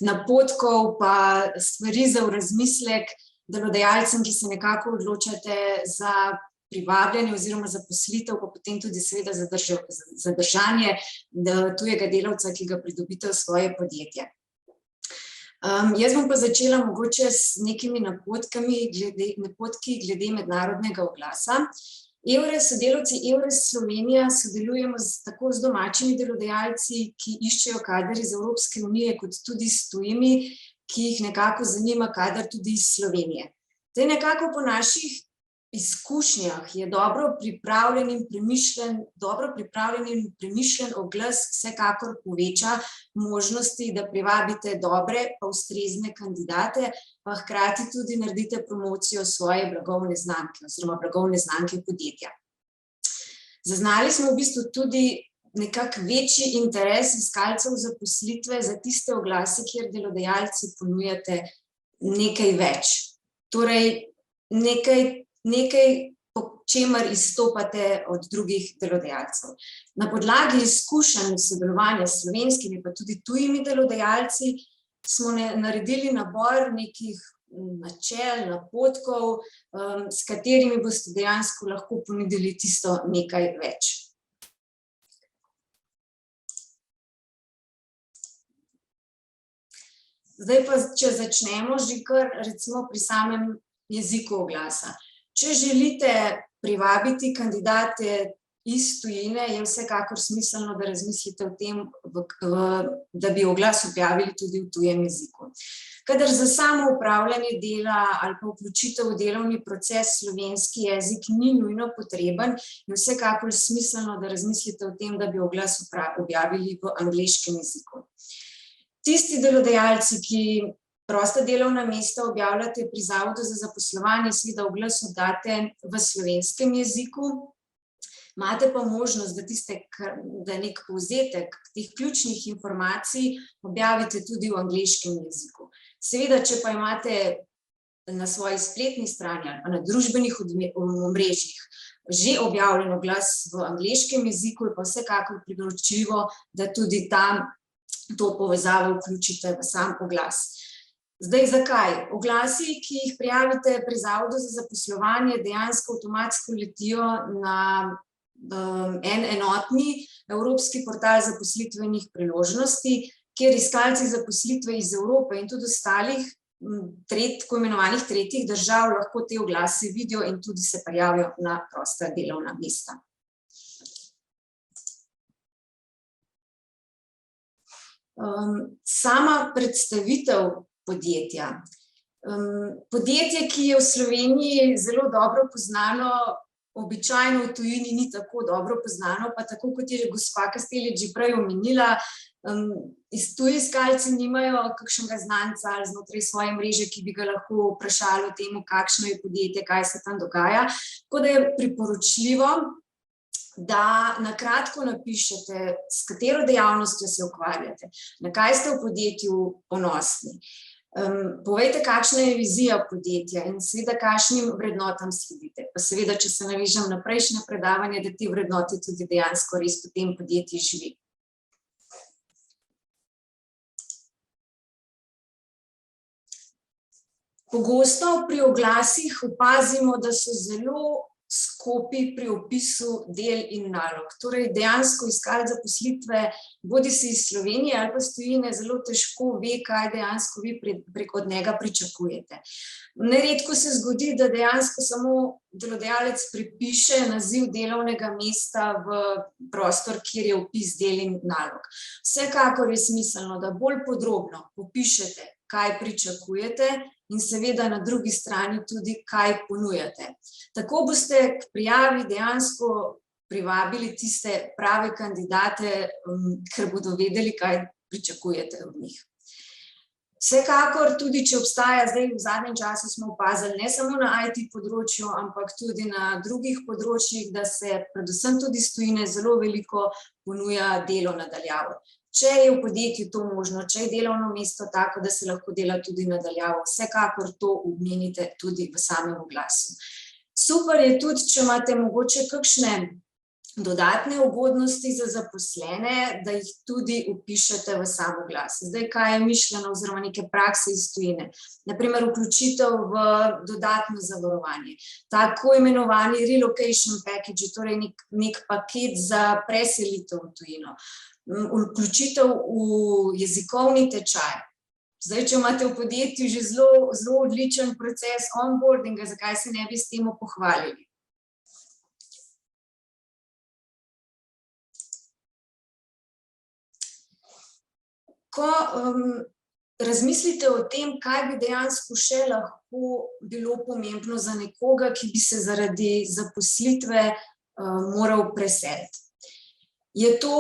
napotkov pa stvari za v razmislek delodajalcem, ki se nekako odločate za privabljanje oziroma zaposlitev, pa potem tudi seveda zadržanje tujega delavca, ki ga pridobite v svoje podjetje. Jaz bom pa začela mogoče s nekimi napotki glede mednarodnega oglasa. Sodelavci EURES Slovenija sodelujemo tako z domačimi delodajalci, ki iščejo kader iz Evropske unije, kot tudi s tujimi, ki jih nekako zanima kader tudi iz Slovenije. Zdaj nekako po naših izkušnjah je dobro pripravljen in premišljen oglas vsekakor poveča možnosti, da privabite dobre pa ustrezne kandidate, pa hkrati tudi naredite promocijo svoje blagovne znamke oziroma blagovne znamke podjetja. Zaznali smo v bistvu tudi nekako večji interes iskalcev zaposlitve za tiste oglase, kjer delodajalci ponujate nekaj več. Torej nekaj, po čemer izstopate od drugih delodajalcev. Na podlagi izkušenj sodelovanja s slovenskimi pa tudi tujimi delodajalci smo naredili nabor nekih načel, napotkov, s katerimi boste dejansko lahko ponudili tisto nekaj več. Zdaj pa, če začnemo že kar recimo pri samem jeziku oglasa. Če želite privabiti kandidate iz tujine, je vsekakor smiselno, da razmislite o tem, da bi oglas objavili tudi v tujem jeziku. Kadar za samo opravljanje dela ali pa vključitev v delovni proces slovenski jezik ni nujno potreben, je vsekakor smiselno, da razmislite o tem, da bi oglas objavili v angleškem jeziku. Tisti delodajalci, ki prosta delovna mesta objavljate pri Zavodu za zaposlovanje, seveda oglas oddate v slovenskem jeziku. Imate pa možnost, da nek povzetek teh ključnih informacij objavite tudi v angleškem jeziku. Seveda, če pa imate na svoji spletni strani ali pa na družbenih omrežjih že objavljen oglas v angleškem jeziku, je pa vsekakor priporočljivo, da tudi tam to povezavo vključite v sam oglas. Zdaj, zakaj? Oglasi, ki jih prijavite pri Zavodu za zaposlovanje, dejansko avtomatsko letijo na en enotni evropski portal zaposlitvenih priložnosti, kjer iskalci zaposlitve iz Evrope in tudi ostalih tako imenovanih tretjih držav lahko te oglase vidijo in tudi se prijavijo na prosta delovna mesta. Sama predstavitev podjetja. Podjetje, ki je v Sloveniji zelo dobro poznano, običajno v tujini ni tako dobro poznano, pa tako kot je gospa Kastelic že prej omenila, tuji iskalci nimajo kakšnega znanca ali znotraj svoje mreže, ki bi ga lahko vprašali o tem, kakšno je podjetje, kaj se tam dogaja. Tako da je priporočljivo, da na kratko napišete, s katero dejavnostjo se ukvarjate, na kaj ste v podjetju ponosni. Povejte, kakšna je vizija podjetja in seveda, kakšnim vrednotam sledite. Pa seveda, če se navežem na prejšnje predavanje, da te vrednote tudi dejansko res v tem podjetju živi. Pogosto pri oglasih opazimo, da so zelo skopi pri opisu del in nalog. Torej, dejansko iskalec zaposlitve, bodi si iz Slovenije ali pa iz tujine, zelo težko ve, kaj dejansko vi od njega pričakujete. Neredko se zgodi, da dejansko samo delodajalec pripiše naziv delovnega mesta v prostor, kjer je opis del in nalog. Vsekakor je smiselno, da bolj podrobno opišete, kaj pričakujete in seveda na drugi strani tudi, kaj ponujate. Tako boste k prijavi dejansko privabili tiste prave kandidate, ker bodo vedeli, kaj pričakujete od njih. Vsekakor tudi, če obstaja, zdaj v zadnjem času smo opazili, ne samo na IT področju, ampak tudi na drugih področjih, da se predvsem tudi iz tujine zelo veliko ponuja delo na daljavo. Če je v podjetju to možno, če je delovno mesto tako, da se lahko dela tudi na daljavo, vsekakor to omenite tudi v samem oglasu. Super je tudi, če imate mogoče kakšne dodatne ugodnosti za zaposlene, da jih tudi opišete v sam oglas. Zdaj, kaj je mišljeno oziroma neke prakse iz tujine. Naprimer, vključitev v dodatno zavarovanje. Tako imenovani relocation package, torej nek paket za preselitev v tujino. Vključitev v jezikovni tečaj. Zdaj, če imate v podjetju že zelo odličen proces onboardinga, zakaj se ne bi s tem pohvalili? Ko razmislite o tem, kaj bi dejansko še lahko bilo pomembno za nekoga, ki bi se zaradi zaposlitve moral preseliti. Je to,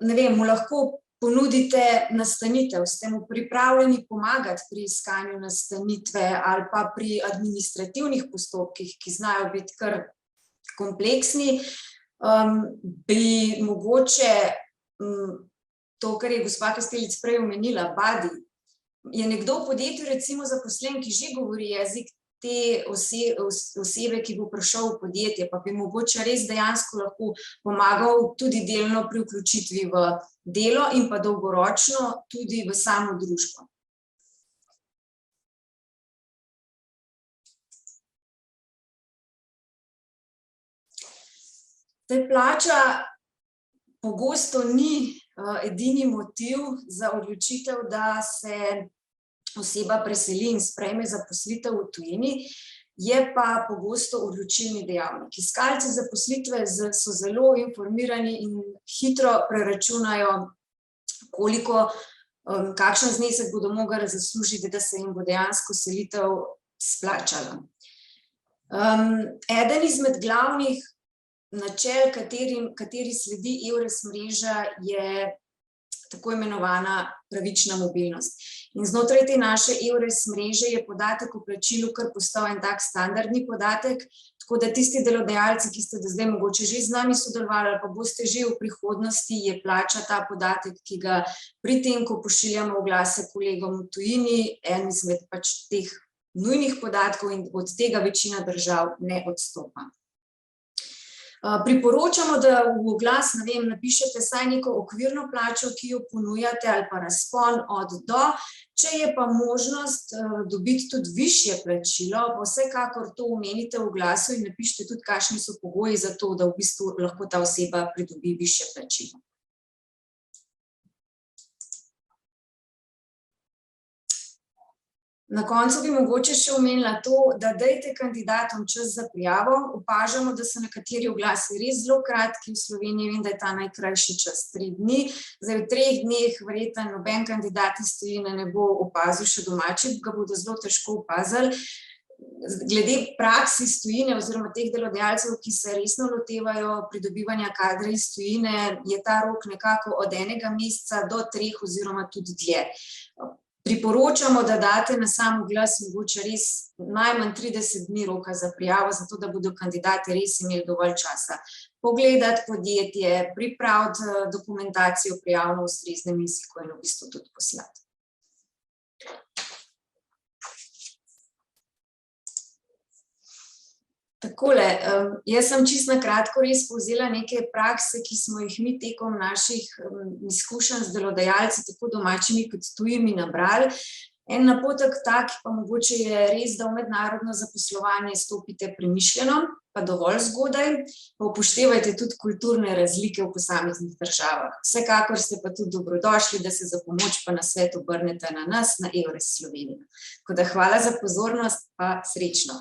ne vem, mu lahko ponudite nastanitev, ste mu pripravljeni pomagati pri iskanju nastanitve ali pa pri administrativnih postopkih, ki znajo biti kar kompleksni, bi mogoče to, kar je gospa Kastelic prej omenila, buddy. Je nekdo v podjetju recimo zaposlen, ki že govori jezik te osebe, ki bo prišel v podjetje, pa bi mogoče res dejansko lahko pomagal tudi delno pri vključitvi v delo in pa dolgoročno tudi v samo družbo. Plača pogosto ni edini motiv za odločitev, da se oseba preseli in sprejme zaposlitev v tujini, je pa pogosto odločilni dejavnik. Iskalci zaposlitve so zelo informirani in hitro preračunajo, kakšen znesek bodo mogli zaslužiti, da se jim bo dejansko selitev splačala. Eden izmed glavnih načel, kateri sledi EURES mreža, je tako imenovana pravična mobilnost. In znotraj te naše EURES mreže je podatek o plačilu kar postal en tak standardni podatek, tako da tisti delodajalci, ki ste do zdaj mogoče že z nami sodelovali ali pa boste že v prihodnosti, je plača ta podatek, ki ga pri tem, ko pošiljamo oglase kolegom v tujini, en izmed pač teh nujnih podatkov in od tega večina držav ne odstopa. Priporočamo, da v oglas, ne vem, napišete saj neko okvirno plačo, ki jo ponujate, ali pa razpon od do. Če je pa možnost dobiti tudi višje plačilo, pa vsekakor to omenite v oglasu in napišite tudi, kakšni so pogoji za to, da v bistvu lahko ta oseba pridobi višje plačilo. Na koncu bi mogoče še omenila to, da dajte kandidatom čas za prijavo. Opažamo, da so nekateri oglasi res zelo kratki, v Sloveniji vem, da je ta najkrajši čas 3 dni. Zdaj v 3 dneh verjetno noben kandidat iz tujine ne bo opazil še domači, ga bodo zelo težko opazili. Glede praks iz tujine oziroma teh delodajalcev, ki se resno lotevajo pridobivanja kadra iz tujine, je ta rok nekako od 1 meseca do 3 oziroma tudi dlje. Priporočamo, da date na sam oglas mogoče res najmanj 30 dni roka za prijavo, zato da bodo kandidati res imeli dovolj časa pogledati podjetje, pripraviti dokumentacijo prijavno v ustreznem jeziku in v bistvu tudi poslati. Takole, jaz sem čisto na kratko res povzela neke prakse, ki smo jih mi tekom naših izkušenj z delodajalci, tako domačimi kot tujimi, nabrali. En napotek tak, pa mogoče je res, da v mednarodno zaposlovanje stopite premišljeno. pa dovolj zgodaj, pa upoštevajte tudi kulturne razlike v posameznih državah. Vsekakor ste pa tudi dobrodošli, da se za pomoč pa na svet obrnete na nas, na EURES Slovenija. Tako da hvala za pozornost, pa srečno.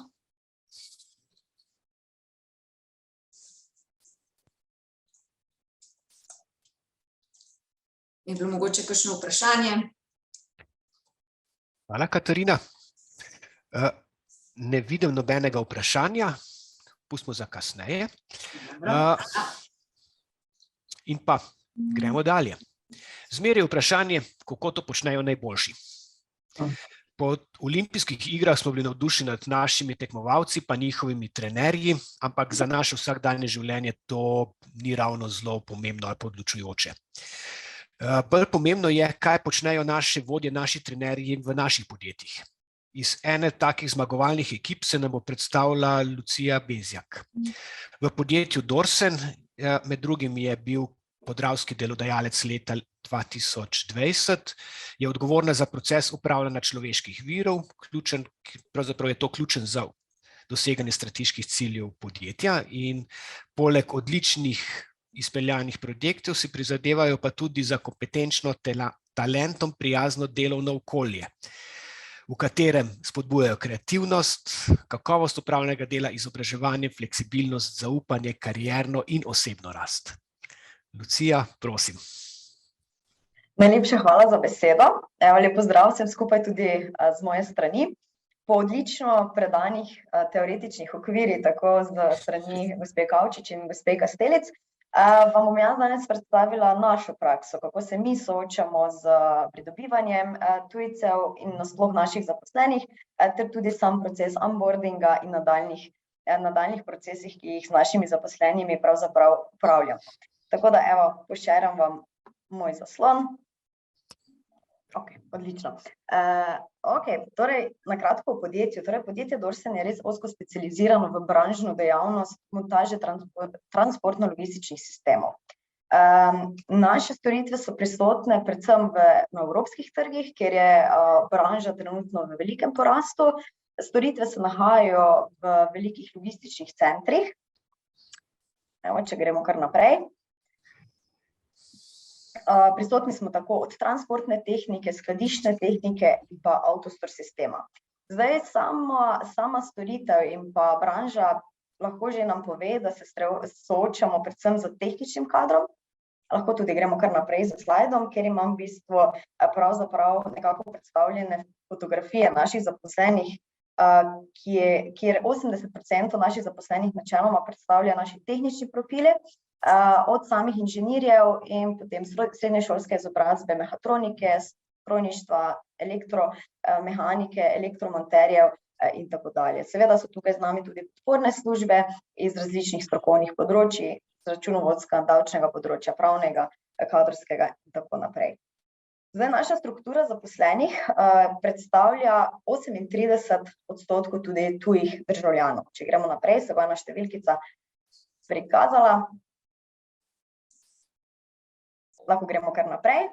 Je bilo mogoče kakšno vprašanje? Hvala, Katarina. Ne vidim nobenega vprašanja, pustimo za kasneje. In pa gremo dalje. Zmeraj vprašanje, kako to počnejo najboljši. Po olimpijskih igrah smo bili navdušeni nad našimi tekmovalci, pa njihovimi trenerji, ampak za naše vsakdanje življenje to ni ravno zelo pomembno ali odločujoče. Bolj pomembno je, kaj počnejo naše vodje, naši trenerji v naših podjetjih. Iz ene takih zmagovalnih ekip se nam bo predstavila Lucija Bezjak. V podjetju Dorsen, med drugim je bil podravski delodajalec leta 2020, je odgovorna za proces upravljanja človeških virov, pravzaprav je to ključen za doseganje strateških ciljev podjetja in poleg odličnih izpeljanih projektov si prizadevajo pa tudi za kompetenčno, talentom prijazno delovno okolje, v katerem spodbujajo kreativnost, kakovost upravnega dela, izobraževanje, fleksibilnost, zaupanje, karierno in osebno rast. Lucija, prosim. Najlepša hvala za besedo. Lep pozdrav vsem skupaj tudi z moje strani. Po odlično predanih teoretičnih okvirih, tako z strani gospe Kavčič in gospe Kastelic, vam bom jaz danes predstavila našo prakso, kako se mi soočamo z pridobivanjem tujcev in nasploh naših zaposlenih, ter tudi sam proces onboardinga in nadaljnjih procesih, ki jih z našimi zaposlenimi pravzaprav upravljamo. Tako da, evo, pošeram vam moj zaslon. Ok, odlično. Torej, na kratko o podjetju. Torej, podjetje Dorsen je res ozko specializirano v branžno dejavnost montaže transportno-logističnih sistemov. Naše storitve so prisotne predvsem na evropskih trgih, kjer je branža trenutno v velikem porastu. Storitve se nahajajo v velikih logističnih centrih. Evo, če gremo kar naprej. Prisotni smo tako od transportne tehnike, skladiščne tehnike in pa avtostor sistema. Zdaj, sama storitev in pa branža lahko že nam pove, da se soočamo predvsem z tehničnim kadrom. Lahko tudi gremo kar naprej z slajdom, kjer imam v bistvu pravzaprav nekako predstavljene fotografije naših zaposlenih, kjer 80% naših zaposlenih načeloma predstavlja naši tehnični profili, od samih inženirjev in potem srednješolske izobrazbe mehatronike, strojništva, elektromehanike, elektromonterjev in tako dalje. Seveda so tukaj z nami tudi podporne službe iz različnih strokovnih področij, računovodskega, davčnega področja, pravnega, kadrovskega in tako naprej. Zdaj, naša struktura zaposlenih predstavlja 38% tudi tujih državljanov. Če gremo naprej, se bo ena številkica prikazala. Lahko gremo kar naprej.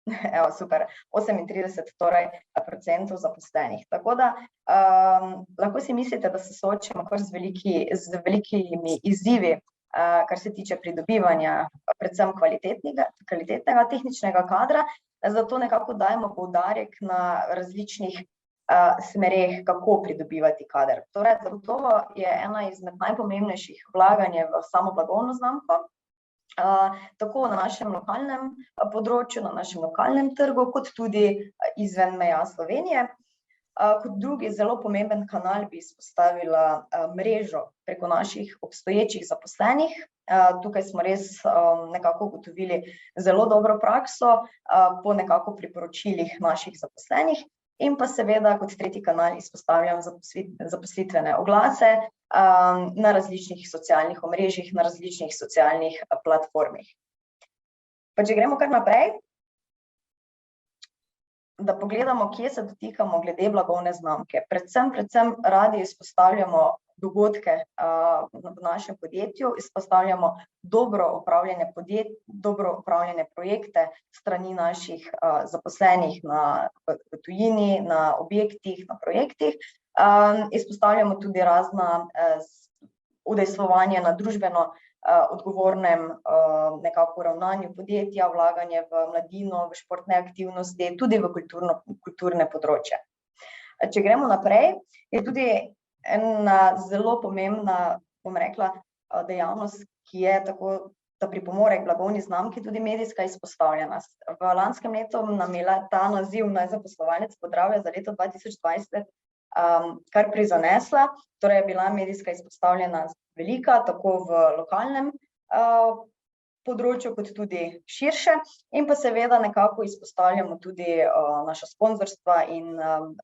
Evo, super, 38% zaposlenih. Tako da lahko si mislite, da se soočamo kar z velikimi izzivi, kar se tiče pridobivanja predvsem kvalitetnega tehničnega kadra, zato nekako dajemo poudarek na različnih smereh, kako pridobivati kader. Torej, zagotovo je ena izmed najpomembnejših vlaganje v samo blagovno znamko, tako na našem lokalnem področju, na našem lokalnem trgu, kot tudi izven meja Slovenije. Kot drugi zelo pomemben kanal bi izpostavila mrežo preko naših obstoječih zaposlenih. Tukaj smo res nekako ugotovili zelo dobro prakso po nekako priporočilih naših zaposlenih. In pa seveda kot tretji kanal izpostavljam zaposlitvene oglase na različnih socialnih omrežjih, na različnih socialnih platformih. Pa če gremo kar naprej, da pogledamo, kje se dotikamo glede blagovne znamke. Predvsem radi izpostavljamo dogodke v našem podjetju, izpostavljamo dobro upravljene projekte strani naših zaposlenih v tujini, na objektih, na projektih. Izpostavljamo tudi razna udejstvovanje na družbeno odgovornem nekako ravnanju podjetja, vlaganje v mladino, v športne aktivnosti, tudi v kulturne področje. Če gremo naprej, je tudi ena zelo pomembna, bom rekla, dejavnost, ki je tako, da pripomore k blagovni znamki, tudi medijska izpostavljenost. V lanskem letu nam je ta naziv zaposlovalec Podravja za leto 2020 kar prizanesla, torej je bila medijska izpostavljenost velika, tako v lokalnem področju, kot tudi širše, in pa seveda nekako izpostavljamo tudi naša sponzorstva in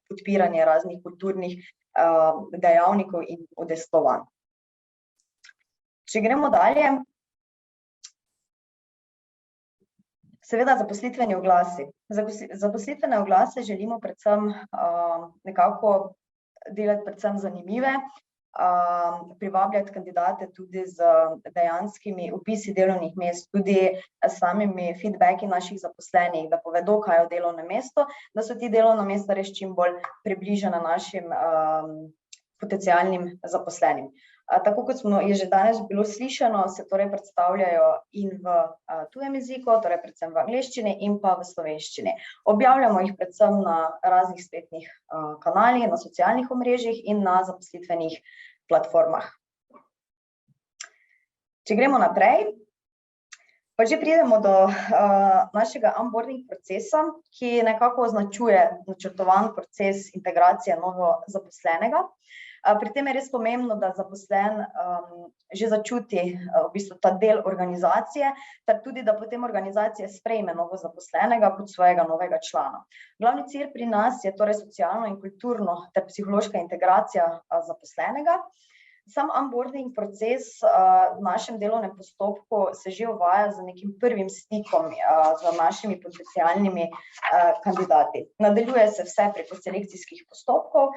podpiranje raznih kulturnih dejavnikov in udejstvovanj. Če gremo dalje, seveda zaposlitveni oglasi. Zaposlitvene oglase želimo predvsem nekako delati predvsem zanimive, privabljati kandidate tudi z dejanskimi opisi delovnih mest, tudi s samimi feedbacki naših zaposlenih, da povedo, kaj je v delovnem mestu, da so ti delovna mesta res čim bolj približana našim potencialnim zaposlenim. Tako kot je že danes bilo slišano, se torej predstavljajo in v tujem jeziku, torej predvsem v angleščini in pa v slovenščini. Objavljamo jih predvsem na raznih spletnih kanalih, na socialnih omrežjih in na zaposlitvenih platformah. Če gremo naprej, pa že pridemo do našega onboarding procesa, ki nekako označuje načrtovan proces integracije novo zaposlenega. Pri tem je res pomembno, da zaposlen že začuti v bistvu ta del organizacije, ter tudi, da potem organizacija sprejme novo zaposlenega kot svojega novega člana. Glavni cilj pri nas je torej socialno in kulturno ter psihološka integracija zaposlenega. Sam onboarding proces v našem delovnem postopku se že uvaja z nekim prvim stikom z našimi potencialnimi kandidati. Nadaljuje se vse preko selekcijskih postopkov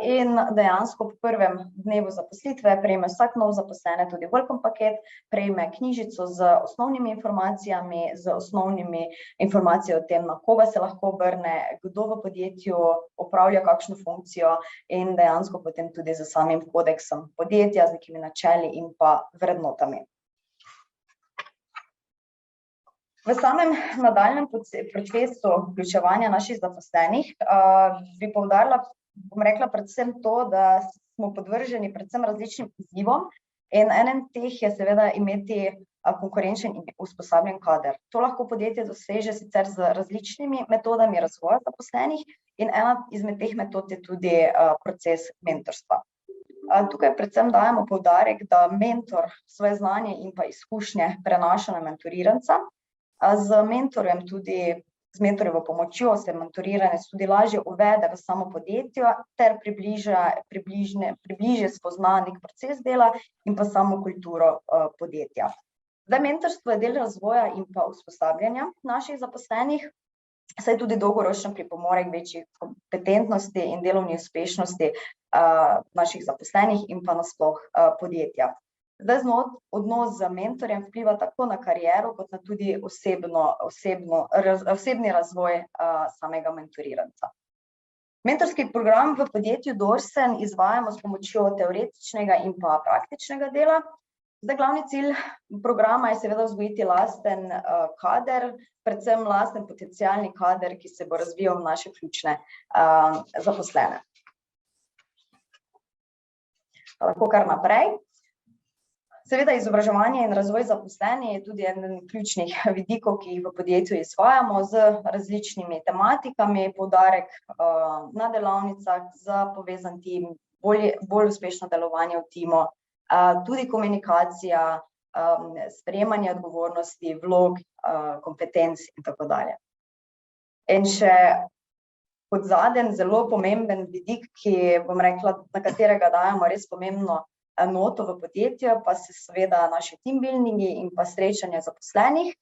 in dejansko po prvem dnevu zaposlitve prejme vsak nov zaposlene tudi welcome paket, prejme knjižico z osnovnimi informacijami, z osnovnimi informacijami o tem, na koga se lahko obrne, kdo v podjetju opravlja kakšno funkcijo in dejansko potem tudi z samim kodeksom podjetja, z nekimi načeli in pa vrednotami. V samem nadaljnjem procesu vključevanja naših zaposlenih bi poudarila, bom rekla, predvsem to, da smo podvrženi predvsem različnim izzivom in eden teh je seveda imeti konkurenčen in usposobljen kader. To lahko podjetje doseže sicer z različnimi metodami razvoja zaposlenih in ena izmed teh metod je tudi proces mentorstva. Tukaj predvsem dajemo poudarek, da mentor svoje znanje in pa izkušnje prenaša na mentoriranca. Z mentorjevo pomočjo se mentoriranec tudi lažje uvede v samo podjetje ter približje spozna nek proces dela in pa samo kulturo podjetja. Zdaj, mentorstvo je del razvoja in pa usposabljanja naših zaposlenih, saj tudi dolgoročno pripomore k večji kompetentnosti in delovni uspešnosti naših zaposlenih in pa nasploh podjetja. Zdaj, odnos z mentorjem vpliva tako na kariero, kot na tudi osebni razvoj samega mentoriranca. Mentorski program v podjetju Dorsen izvajamo s pomočjo teoretičnega in pa praktičnega dela. Zdaj, glavni cilj programa je seveda vzgojiti lasten kader, predvsem lasten potencialni kader, ki se bo razvijal v naše ključne zaposlene. Lahko kar naprej. Seveda, izobraževanje in razvoj zaposlenih je tudi eden ključnih vidikov, ki jih v podjetju izvajamo z različnimi tematikami, poudarek na delavnicah za povezan tim, bolj uspešno delovanje v timu, tudi komunikacija, sprejemanje odgovornosti, vlog, kompetenc in tako dalje. In še kot zadnji zelo pomemben vidik, ki, bom rekla, na katerega dajemo res pomembno noto v podjetju, pa se seveda naši team buildingi in pa srečanja zaposlenih.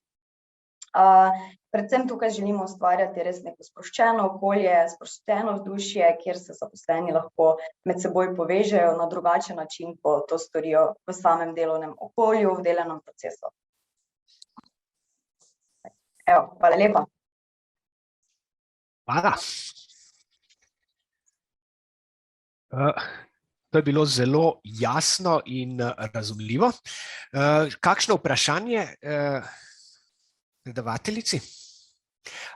Predvsem tukaj želimo ustvarjati res neko sproščeno okolje, sproščeno vzdušje, kjer se zaposleni lahko med seboj povežejo na drugačen način, ko to storijo v samem delovnem okolju, v delovnem procesu. Evo, hvala lepa. Hvala. To je bilo zelo jasno in razumljivo. Kakšno vprašanje predavateljici?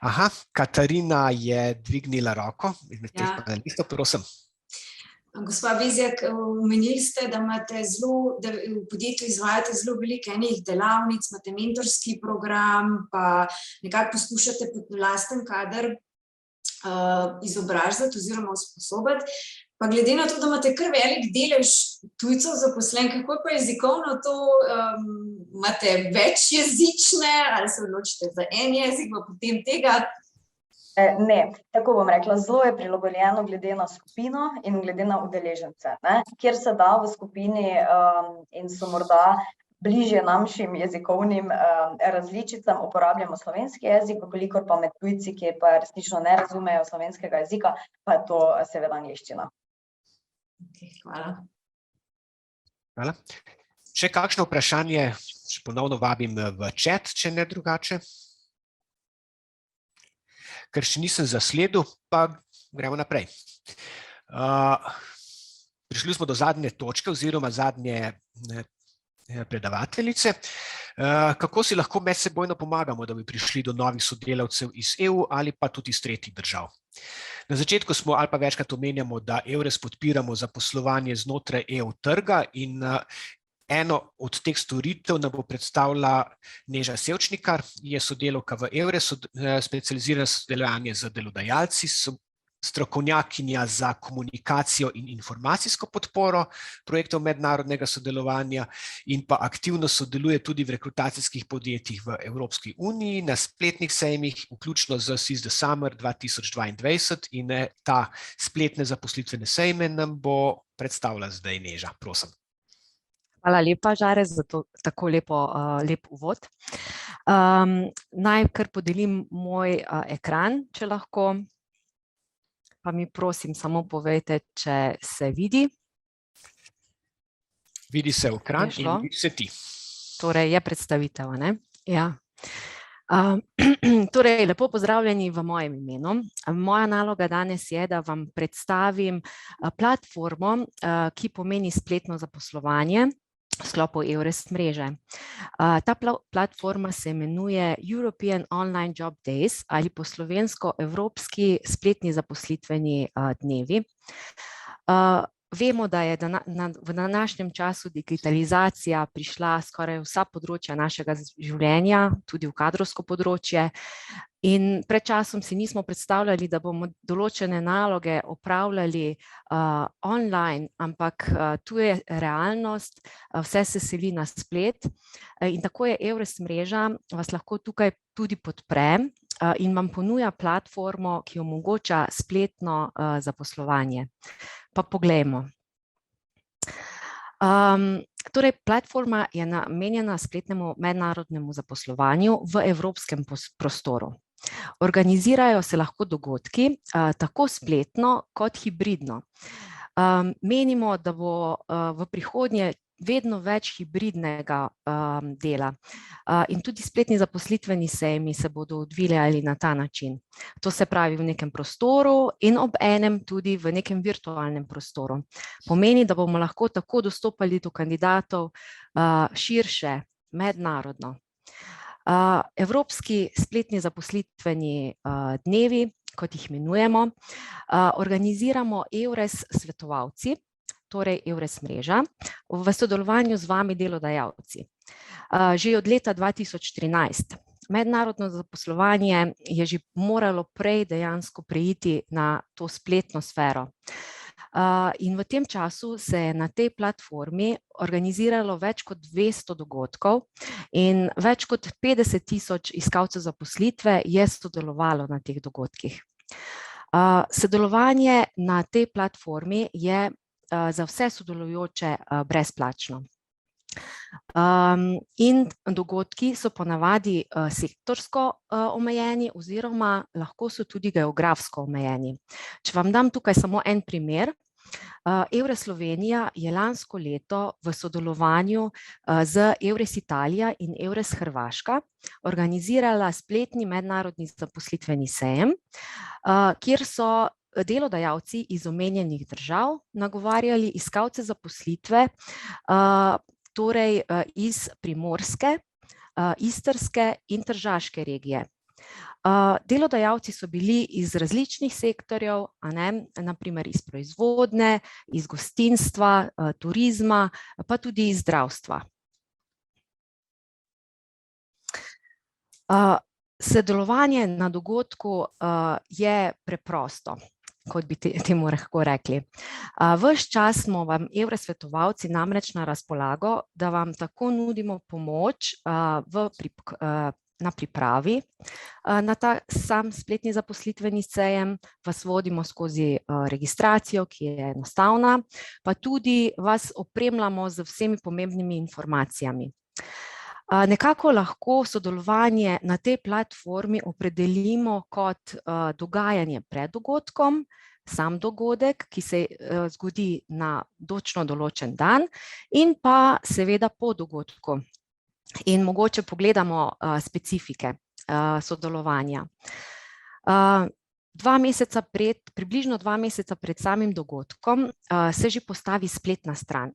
Aha, Katarina je dvignila roko izmed teh panelistov, prosim. Gospa Bezjak, omenili ste, da v podjetju izvajate zelo veliko enih delavnic, imate mentorski program, pa nekako poskušate pod lasten kader izobražati oziroma usposobiti. Pa glede na to, da imate kar velik delež tujcev zaposlen, kako pa jezikovno to, imate večjezične ali se odločite za en jezik, pa potem tega? Ne, tako bom rekla, zelo je prilagodjeno glede na skupino in glede na udeležence, ne? Kjer se da v skupini in so morda bližje našim jezikovnim različicam, uporabljamo slovenski jezik, kolikor pa med tujci, ki pa resnično ne razumejo slovenskega jezika, pa je to seveda angleščina. Hvala. Hvala. Še kakšno vprašanje, še ponovno vabim v chat, če ne drugače? Ker še nisem zasledil, pa gremo naprej. Prišli smo do zadnje točke oziroma zadnje predavateljice. Kako si lahko medsebojno pomagamo, da bi prišli do novih sodelavcev iz EU ali pa tudi iz tretjih držav? Na začetku smo ali pa večkrat omenjamo, da EURES podpiramo zaposlovanje znotraj EU trga in eno od teh storitev nam bo predstavila Neža Sevčnikar, je sodelavka v EURES, specializirana sodelovanje z delodajalci, strokovnjakinja za komunikacijo in informacijsko podporo projektov mednarodnega sodelovanja in pa aktivno sodeluje tudi v rekrutacijskih podjetjih v Evropski uniji na spletnih sejmih, vključno z Seize the Summer 2022 in ta spletne zaposlitvene sejme nam bo predstavila zdaj Neža. Prosim. Hvala lepa, Žare, za tako lep uvod. Naj kar podelim moj ekran, če lahko. Pa mi prosim samo povejte, če se vidi. Vidi se ekran in vidi se ti. Torej, je predstavitev, ne? Ja. Torej, lepo pozdravljeni v mojem imenu. Moja naloga danes je, da vam predstavim platformo, ki pomeni spletno zaposlovanje v sklopu EURES mreže. Ta platforma se imenuje European Online Job Days ali po slovensko Evropski spletni zaposlitveni dnevi. Vemo, da je v današnjem času digitalizacija prišla skoraj vsa področja našega življenja, tudi v kadrovsko področje. In pred časom si nismo predstavljali, da bomo določene naloge opravljali online, ampak tu je realnost, vse se seli na splet in tako je EURES mreža vas lahko tukaj tudi podpre in vam ponuja platformo, ki omogoča spletno zaposlovanje. Pa poglejmo. Torej, platforma je namenjena spletnemu mednarodnemu zaposlovanju v evropskem prostoru. Organizirajo se lahko dogodki tako spletno kot hibridno. Menimo, da bo v prihodnje vedno več hibridnega dela in tudi spletni zaposlitveni sejmi se bodo odvijali na ta način. To se pravi v nekem prostoru in ob enem tudi v nekem virtualnem prostoru. Pomeni, da bomo lahko tako dostopali do kandidatov širše, mednarodno. Evropski spletni zaposlitveni dnevi, kot jih imenujemo, organiziramo EURES svetovalci, torej EURES mreža, v sodelovanju z vami delodajalci. Že od leta 2013. Mednarodno zaposlovanje je že moralo prej dejansko preiti na to spletno sfero. In v tem času se je na tej platformi organiziralo več kot 200 dogodkov in več kot 50.000 iskalcev zaposlitve je sodelovalo na teh dogodkih. Sodelovanje na tej platformi je za vse sodelujoče brezplačno. In dogodki so ponavadi sektorsko omejeni oziroma lahko so tudi geografsko omejeni. Če vam dam tukaj samo en primer, EURES Slovenija je lansko leto v sodelovanju z EURES Italija in EURES Hrvaška organizirala spletni mednarodni zaposlitveni sejem, kjer so delodajalci iz omenjenih držav nagovarjali iskalce zaposlitve, torej iz Primorske, Istrske in Tržaške regije. Delodajalci so bili iz različnih sektorjev, naprimer iz proizvodne, iz gostinstva, turizma, pa tudi iz zdravstva. Sodelovanje na dogodku je preprosto, kot bi temu lahko rekli. Ves čas smo vam evrosvetovalci namreč na razpolago, da vam tako nudimo pomoč na pripravi na ta sam spletni zaposlitveni sejem, vas vodimo skozi registracijo, ki je enostavna, pa tudi vas opremljamo z vsemi pomembnimi informacijami. Nekako lahko sodelovanje na tej platformi opredelimo kot dogajanje pred dogodkom, sam dogodek, ki se zgodi na točno določen dan, in pa seveda po dogodku. In mogoče pogledamo specifike sodelovanja. Približno 2 meseca pred samim dogodkom se že postavi spletna stran.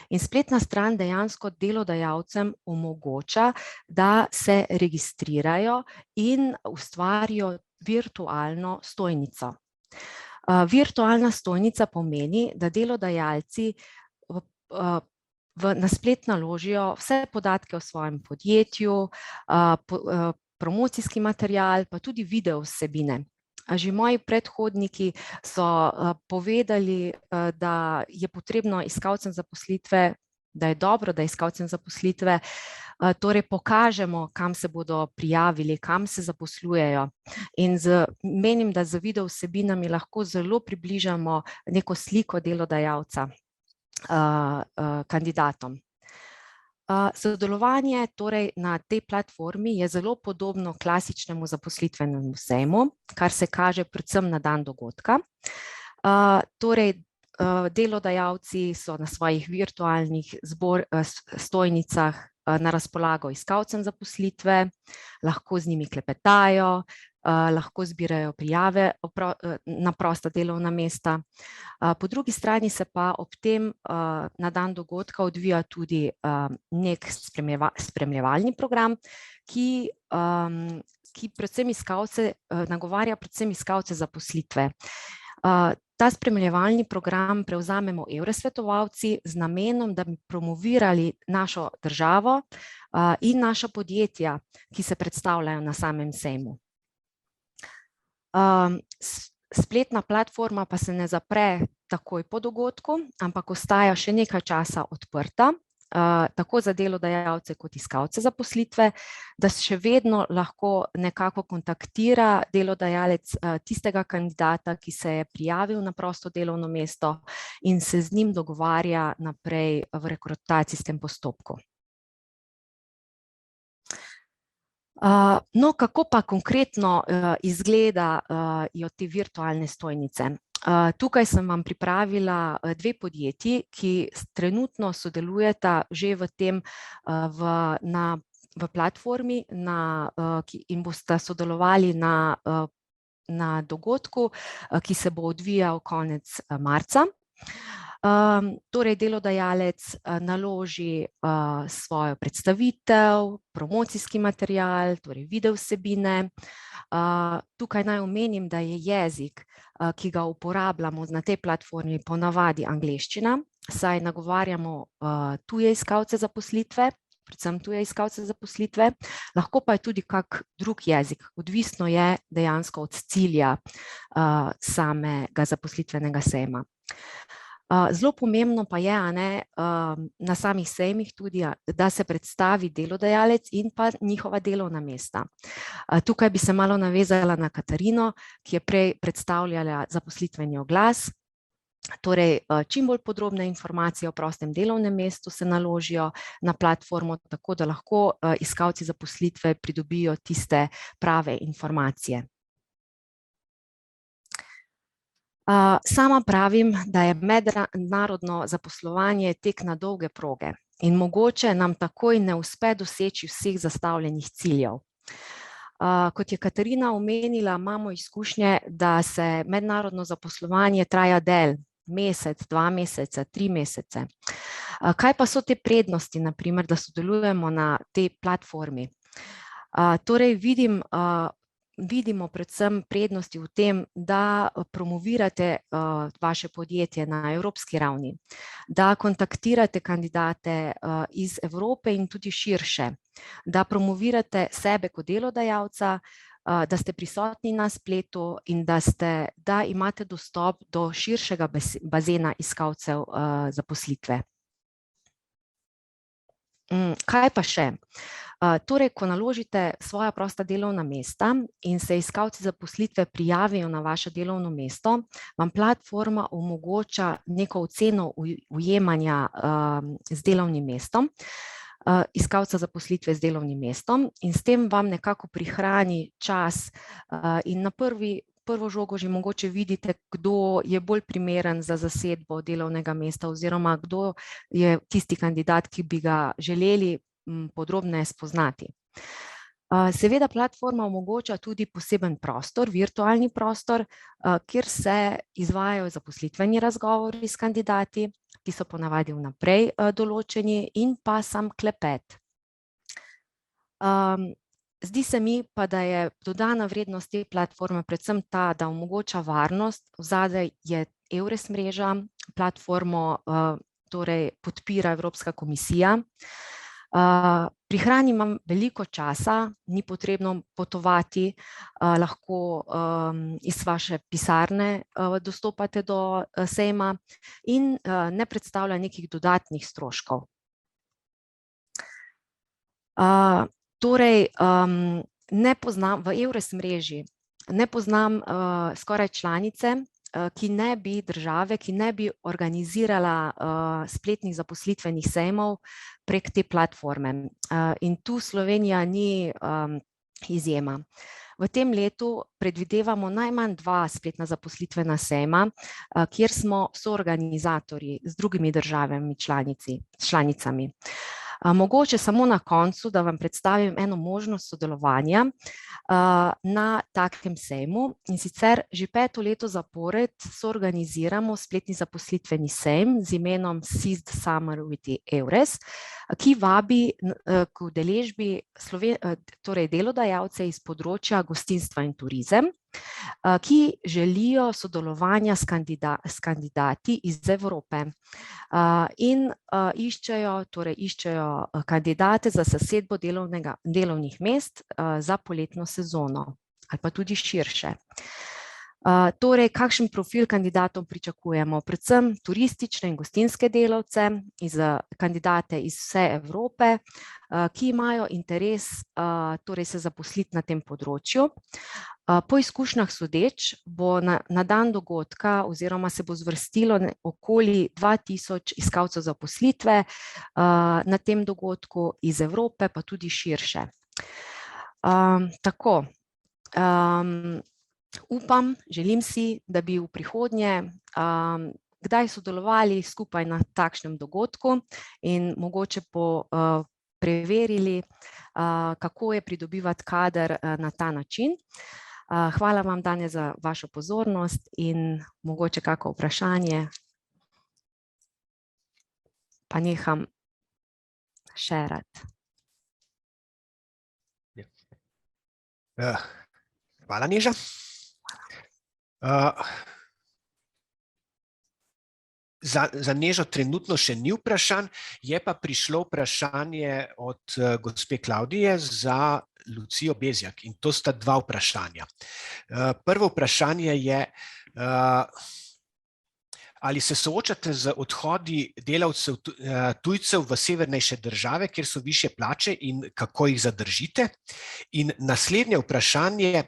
In spletna stran dejansko delodajalcem omogoča, da se registrirajo in ustvarijo virtualno stojnico. Virtualna stojnica pomeni, da delodajalci na splet naložijo vse podatke o svojem podjetju, promocijski material, pa tudi video vsebine. Že moji predhodniki so povedali, da je potrebno iskalcem zaposlitve, da je dobro, da iskalcem zaposlitve torej pokažemo, kam se bodo prijavili, kam se zaposlujejo. In menim, da z video vsebinami lahko zelo približamo neko sliko delodajalca kandidatom. Sodelovanje torej na tej platformi je zelo podobno klasičnemu zaposlitvenemu sejmu, kar se kaže predvsem na dan dogodka. Torej, delodajalci so na svojih virtualnih stojnicah na razpolago iskalcem zaposlitve, lahko z njimi klepetajo, lahko zbirajo prijave na prosta delovna mesta. Po drugi strani se pa ob tem na dan dogodka odvija tudi nek spremljevalni program, ki nagovarja predvsem iskalce zaposlitve. Ta spremljevalni program prevzamemo evrosvetovalci z namenom, da bi promovirali našo državo in naša podjetja, ki se predstavljajo na samem sejmu. Spletna platforma pa se ne zapre takoj po dogodku, ampak ostaja še nekaj časa odprta, tako za delodajalce kot iskalce zaposlitve, da še vedno lahko nekako kontaktira delodajalec tistega kandidata, ki se je prijavil na prosto delovno mesto in se z njim dogovarja naprej v rekrutacijskem postopku. No, kako pa konkretno izgledajo te virtualne stojnice? Tukaj sem vam pripravila 2 podjetji, ki trenutno sodelujeta že v tem v platformi in bosta sodelovali na dogodku, ki se bo odvijal konec marca. Torej, delodajalec naloži svojo predstavitev, promocijski material, torej video vsebine. Tukaj naj omenim, da je jezik, ki ga uporabljamo na tej platformi, ponavadi angleščina, saj nagovarjamo tuje iskalce zaposlitve, predvsem tuje iskalce zaposlitve, lahko pa je tudi kak drug jezik, odvisno je dejansko od cilja samega zaposlitvenega sejma. Zelo pomembno pa je na samih sejmih tudi, da se predstavi delodajalec in pa njihova delovna mesta. Tukaj bi se malo navezala na Katarino, ki je prej predstavljala zaposlitveni oglas. Torej, čim bolj podrobne informacije o prostem delovnem mestu se naložijo na platformo, tako da lahko iskalci zaposlitve pridobijo tiste prave informacije. Sama pravim, da je mednarodno zaposlovanje tek na dolge proge in mogoče nam takoj ne uspe doseči vseh zastavljenih ciljev. Kot je Katarina omenila, imamo izkušnje, da se mednarodno zaposlovanje traja dlje, mesec, 2 meseca, 3 mesece. Kaj pa so te prednosti, na primer, da sodelujemo na tej platformi? Torej vidimo predvsem prednosti v tem, da promovirate vaše podjetje na evropski ravni, da kontaktirate kandidate iz Evrope in tudi širše, da promovirate sebe kot delodajalca, da ste prisotni na spletu in da imate dostop do širšega bazena iskalcev zaposlitve. Kaj pa še? Torej, ko naložite svoja prosta delovna mesta in se iskalci zaposlitve prijavijo na vaše delovno mesto, vam platforma omogoča neko oceno ujemanja z delovnim mestom, iskalca zaposlitve z delovnim mestom, in s tem vam nekako prihrani čas in na prvo žogo že mogoče vidite, kdo je bolj primeren za zasedbo delovnega mesta oziroma kdo je tisti kandidat, ki bi ga želeli podrobneje spoznati. Seveda platforma omogoča tudi poseben prostor, virtualni prostor, kjer se izvajajo zaposlitveni razgovori s kandidati, ki so ponavadi vnaprej določeni, in pa sam klepet. Zdi se mi pa, da je dodana vrednost te platforme predvsem ta, da omogoča varnost. Zadaj je EURES mreža, platformo torej podpira Evropska komisija. Prihrani vam veliko časa, ni potrebno potovati, lahko iz vaše pisarne dostopate do sejma in ne predstavlja nekih dodatnih stroškov. Torej, ne poznam v EURES mreži, ne poznam skoraj članice, države, ki ne bi organizirala spletnih zaposlitvenih sejmov prek te platforme. In tu Slovenija ni izjema. V tem letu predvidevamo najmanj 2 spletna zaposlitvena sejma, kjer smo soorganizatorji z drugimi državami članicami. Mogoče samo na koncu, da vam predstavim eno možnost sodelovanja na takem sejmu, in sicer že 5. leto zapored soorganiziramo spletni zaposlitveni sejm z imenom Seized Summer with EURES, ki vabi k udeležbi torej delodajalce iz področja gostinstva in turizem, ki želijo sodelovanja s kandidati iz Evrope in iščejo kandidate za zasedbo delovnih mest za poletno sezono ali pa tudi širše. Torej, kakšen profil kandidatov pričakujemo? Predvsem turistične in gostinske delavce, kandidate iz vse Evrope, ki imajo interes torej se zaposliti na tem področju. Po izkušnjah sodeč bo na dan dogodka oziroma se bo zvrstilo okoli 2000 iskalcev zaposlitve na tem dogodku iz Evrope, pa tudi širše. Tako, upam, želim si, da bi v prihodnje kdaj sodelovali skupaj na takšnem dogodku in mogoče preverili, kako je pridobivati kader na ta način. Hvala vam danes za vašo pozornost in mogoče kako vprašanje, pa neham šerati. Hvala, Neža. Za Nežo trenutno še ni vprašanj, je pa prišlo vprašanje od gospe Klavdije za Lucijo Bezjak, in to sta 2 vprašanja. Prvo vprašanje je, ali se soočate z odhodi delavcev tujcev v severnejše države, kjer so višje plače, in kako jih zadržite? In naslednje vprašanje,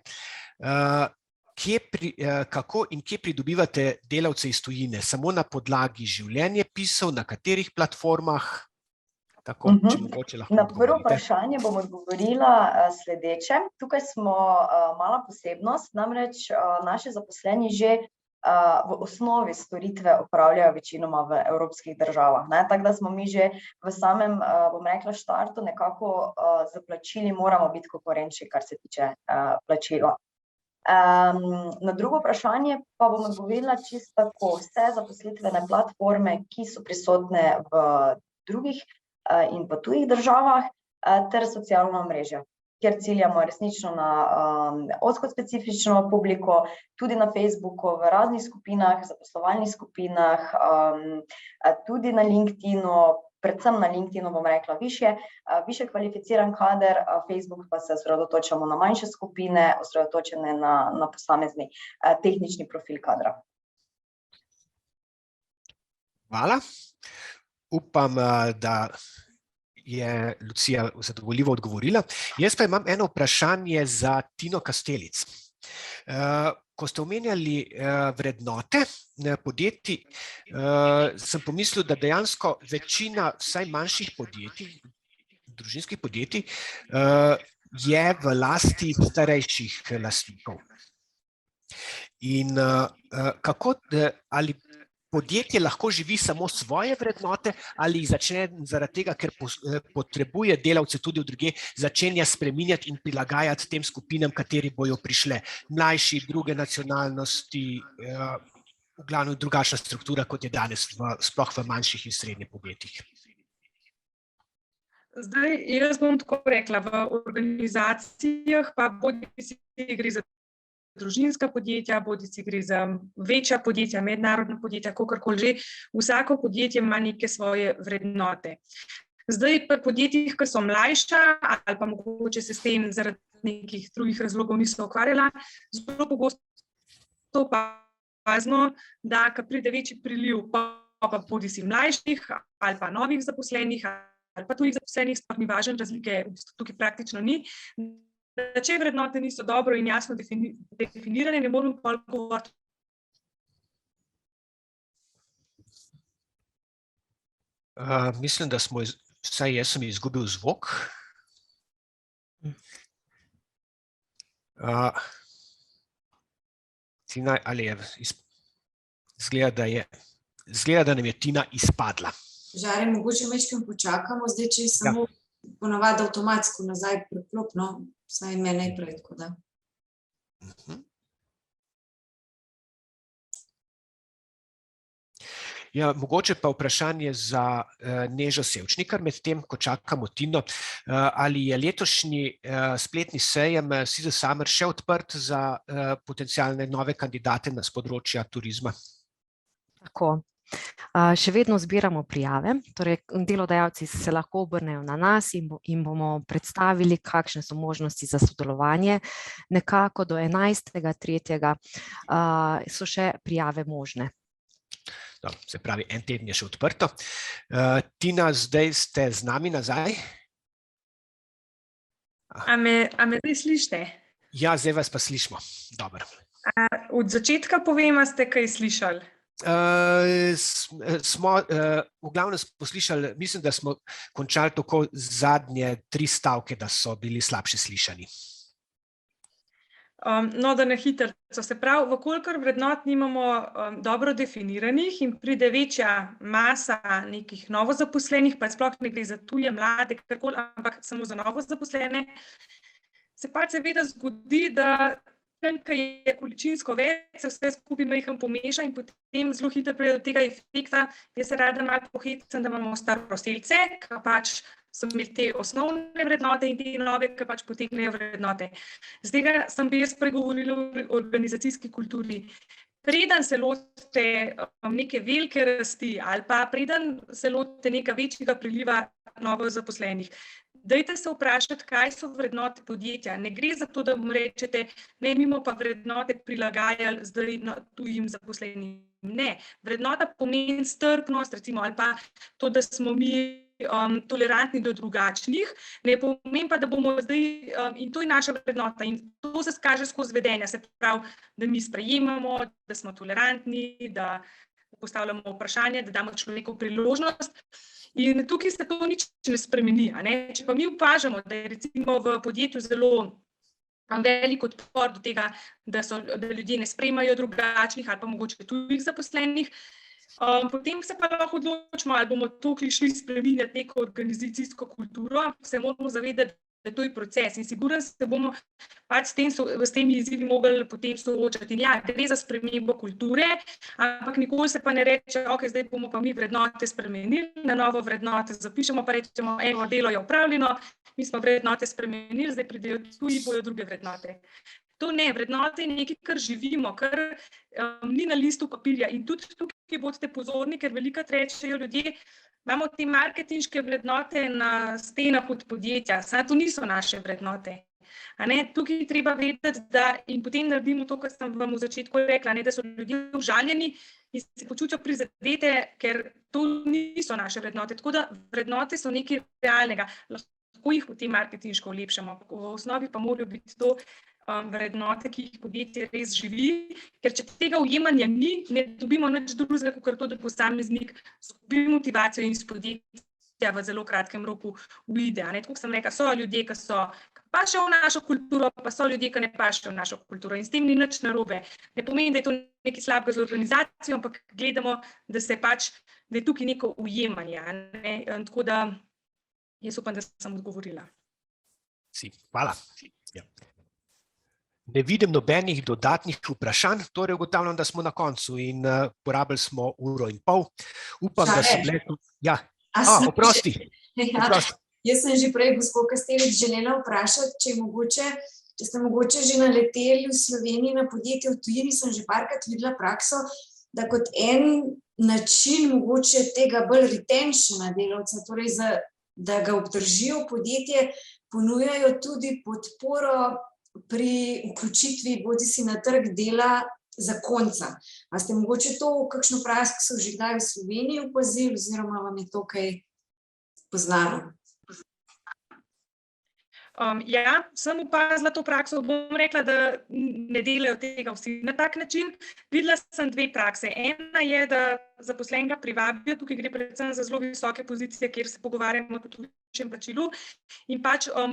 kako in kje pridobivate delavce iz tujine? Samo na podlagi življenjepisov, na katerih platformah? Tako, če mogoče lahko odgovorite. Na prvo vprašanje bom odgovorila sledeče. Tukaj smo mala posebnost, namreč naši zaposleni že v osnovi storitve opravljajo večinoma v evropskih državah. Tako da smo mi že v samem, bom rekla, štartu nekako z plačili moramo biti konkurenčni, kar se tiče plačila. Na drugo vprašanje pa bom odgovorila čisto tako. Vse zaposlitvene platforme, ki so prisotne v drugih in v tujih državah, ter socialno omrežje, kjer ciljamo resnično na ozko specifično publiko, tudi na Facebooku, v raznih skupinah, zaposlovalnih skupinah, tudi na LinkedInu, predvsem na LinkedInu bom rekla više kvalificiran kader, Facebook pa se osredotočamo na manjše skupine, osredotočene na posamezni tehnični profil kadra. Hvala. Upam, da je Lucija zadovoljivo odgovorila. Jaz pa imam eno vprašanje za Tino Kastelic. Ko ste omenjali vrednote podjetij, sem pomislil, da dejansko večina vsaj manjših podjetij, družinskih podjetij, je v lasti starejših lastnikov. In kako, ali podjetje lahko živi samo svoje vrednote ali jih začne zaradi tega, ker potrebuje delavce tudi v druge, začenja spreminjati in prilagajati tem skupinam, kateri bojo prišle. Mlajši, druge nacionalnosti, v glavnem drugačna struktura, kot je danes, sploh v manjših in srednjih podjetjih. Zdaj, jaz bom tako rekla, v organizacijah pa bodisi gre za družinska podjetja, bodisi gre za večja podjetja, mednarodna podjetja, kakorkoli že, vsako podjetje ima neke svoje vrednote. Zdaj pri podjetjih, ki so mlajša ali pa mogoče se s tem zaradi nekih drugih razlogov niso ukvarjala, zelo pogosto opazno, da ko pride večji priliv pa bodisi mlajših ali pa novih zaposlenih ali pa tujih zaposlenih, sploh ni važno, razlike tukaj praktično ni, da če vrednote niso dobro in jasno definirane, ne moramo pol govoriti. Mislim, da smo, vsaj jaz sem izgubil zvok. Tina, ali je, izgleda, da nam je Tina izpadla. Žare, mogoče majčkeno počakamo, zdaj če samo ponavadi avtomatsko nazaj preklopno, vsaj mene je prej, tako da. Ja, mogoče pa vprašanje za Nežo Sevčnikar, med tem, ko čakamo Tino, ali je letošnji spletni sejem Caesar Summer še odprt za potencialne nove kandidate z področja turizma? Tako. Še vedno zbiramo prijave, torej delodajalci se lahko obrnejo na nas in bomo predstavili, kakšne so možnosti za sodelovanje. Nekako do 11.3. so še prijave možne. Se pravi, en teden je še odprto. Tina, zdaj ste z nami nazaj? A me zdaj slišite? Ja, zdaj vas pa slišimo. Dobro. Od začetka povem, a ste kaj slišali? Smo v glavnem poslišali, mislim, da smo končali tako zadnje 3 stavke, da so bili slabše slišani. No, da na hitro. Se pravi, vkolikor vrednot nimamo dobro definiranih in pride večja masa nekih novozaposlenih, pa sploh ne gre za tuje, mlade, karkoli, ampak samo za novozaposlene, se pa seveda zgodi, da ko je količinsko več, se vse skupaj majhen pomeša in potem zelo hitro pride do tega efekta. Jaz se rada malo pohecam, da imamo staroselce, ki pač so imeli te osnovne vrednote in te nove, ki pač potegnejo vrednote. Z tega sem bi jaz pregovorila o organizacijski kulturi. Preden se lotite neke velike rasti ali pa preden se lotite nekega večjega priliva novozaposlenih, dajte se vprašati, kaj so vrednote podjetja. Ne gre za to, da mu rečete, ne, mi bomo pa vrednote prilagajali zdaj tujim zaposlenim. Ne, vrednota pomeni strpnost, recimo, ali pa to, da smo mi tolerantni do drugačnih, ne pomeni pa, da bomo zdaj, in to je naša vrednota in to se kaže skozi vedenja, se pravi, da mi sprejemamo, da smo tolerantni, da postavljamo vprašanje, da damo človeku priložnost. In tukaj se to nič ne spremeni. Če pa mi opažamo, da je recimo v podjetju zelo velik odpor do tega, da ljudje ne sprejemajo drugačnih ali pa mogoče tujih zaposlenih. Potem se pa lahko odločimo, ali bomo tukaj šli spreminjati neko organizacijsko kulturo, se moramo zavedati, da to je proces in sigurno se bomo pač s temi izzivi mogli potem soočati. In ja, gre za spremembo kulture, ampak nikoli se pa ne reče, ok, zdaj bomo pa mi vrednote spremenili, na novo vrednote zapišemo, pa rečemo, eno delo je opravljeno, mi smo vrednote spremenili, zdaj pridejo tuji, bojo druge vrednote. To ne, vrednote je nekaj, kar živimo, kar ni na listu papirja. In tudi tukaj bodite pozorni, ker velikokrat rečejo ljudje, imamo te marketinške vrednote na stenah od podjetja, samo to niso naše vrednote. Tukaj treba vedeti, da in potem naredimo to, kar sem vam v začetku rekla, da so ljudje užaljeni in se počutijo prizadete, ker to niso naše vrednote. Tako da vrednote so nekaj realnega, lahko jih potem marketinško olepšamo. V osnovi pa morajo biti to vrednote, ki jih podjetje res živi, ker če tega ujemanja ni, ne dobimo nič drugega, kot to, da posameznik izgubi motivacijo in iz podjetja v zelo kratkem roku uide. Tako sem rekla, so ljudje, ki pašejo v našo kulturo, pa so ljudje, ki ne pašejo v našo kulturo in s tem ni nič narobe. Ne pomeni, da je to nekaj slabega z organizacijo, ampak gledamo, da je tukaj neko ujemanje. Tako da jaz upam, da sem odgovorila. Hvala. Ne vidim nobenih dodatnih vprašanj, torej ugotavljam, da smo na koncu in porabili smo 1,5 ure. Upam, da so bile... Ja, oprosti. Jaz sem že prej gospod Kastelič želela vprašati, če ste mogoče že naleteli v Sloveniji na podjetje v tujini, sem že parkrat videla prakso, da kot en način mogoče tega bolj retentiona delavca, torej da ga obdržijo podjetje, ponujajo tudi podporo pri vključitvi bodisi na trg dela zakonca. A ste mogoče to kakšno prakso že kdaj v Sloveniji opazili oziroma vam je to kaj poznano? Ja, sem opazila to prakso, bom rekla, da ne delajo tega vsi na tak način. Videla sem 2 prakse. Ena je, da zaposlenega privabijo, tukaj gre predvsem za zelo visoke pozicije, kjer se pogovarjamo tudi o višjem plačilu in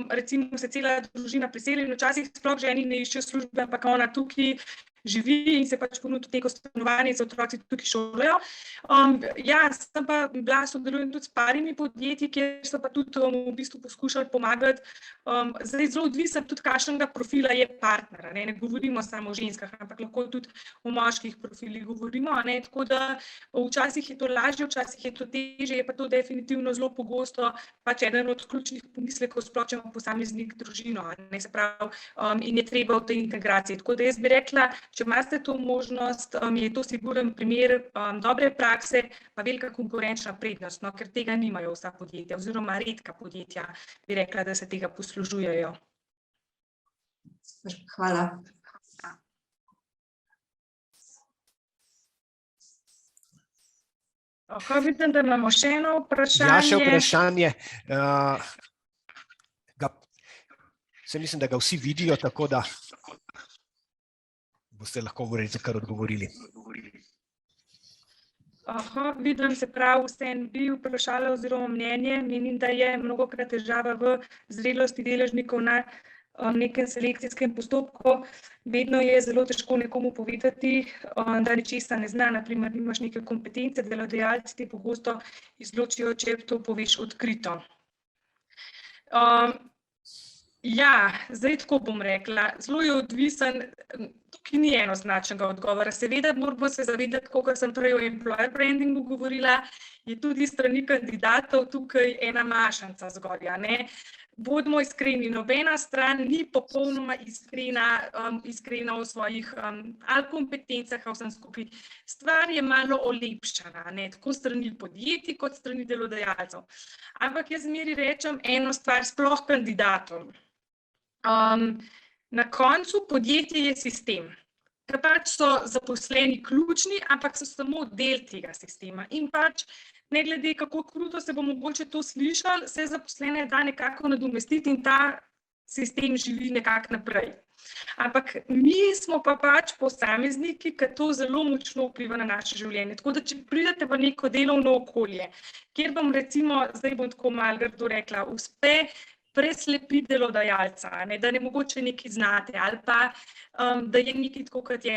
recimo se cela družina preseli in včasih sploh ženi ne iščejo službe, ampak ona tukaj živi in se ponudi neko stanovanje, za otroci tukaj šolajo. Ja, sem pa sodelujem tudi s parimi podjetji, kjer so pa tudi v bistvu poskušali pomagati. Zdaj zelo odvisno tudi, kakšnega profila je partner. Ne govorimo samo o ženskah, ampak lahko tudi o moških profilih govorimo. Tako da včasih je to lažje, včasih je to težje, je pa to definitivno zelo pogosto eden od ključnih pomislekov, sploh če ima posameznik družino, se pravi, in je treba v tej integraciji. Tako da jaz bi rekla, če imate to možnost, je to siguren primer dobre prakse, pa velika konkurenčna prednost, ker tega nimajo vsa podjetja, oziroma redka podjetja, bi rekla, da se tega poslužujejo. Hvala. Vidim, da imamo še eno vprašanje. Ja, še vprašanje. Mislim, da ga vsi vidijo, tako da boste lahko kar odgovorili. Vidim, se pravi, vseeno bi vprašala oziroma mnenje. Menim, da je mnogokrat težava v zrelosti deležnikov na nekem selekcijskem postopku. Vedno je zelo težko nekomu povedati, da nečesa ne zna, naprimer, nimaš neke kompetence, delodajalci ti pogosto izločijo, če to poveš odkrito. Ja, zdaj tako bom rekla, zelo je odvisen, tukaj ni enoznačnega odgovora. Seveda moramo se zavedati, kot sem prej o employer brandingu govorila, je tudi strani kandidatov tukaj ena mašnica zgorja. Bodimo iskreni, nobena stran ni popolnoma iskrena o svojih ali kompetencah, ali vsem skupaj. Stvar je malo olepšana, tako strani podjetij kot strani delodajalcev. Ampak jaz zmeraj rečem eno stvar, sploh kandidatom. Na koncu podjetje je sistem. So zaposleni ključni, ampak so samo del tega sistema. In ne glede, kako kruto se bo mogoče to slišali, se zaposlene da nekako nadomestiti in ta sistem živi nekako naprej. Ampak mi smo pa posamezniki, ki to zelo močno vpliva na naše življenje. Tako da, če pridete v neko delovno okolje, kjer vam recimo, zdaj bom tako malo grdo rekla, uspe preslepi delodajalca, da ne mogoče nekaj znate ali pa da je nekaj tako, kot je.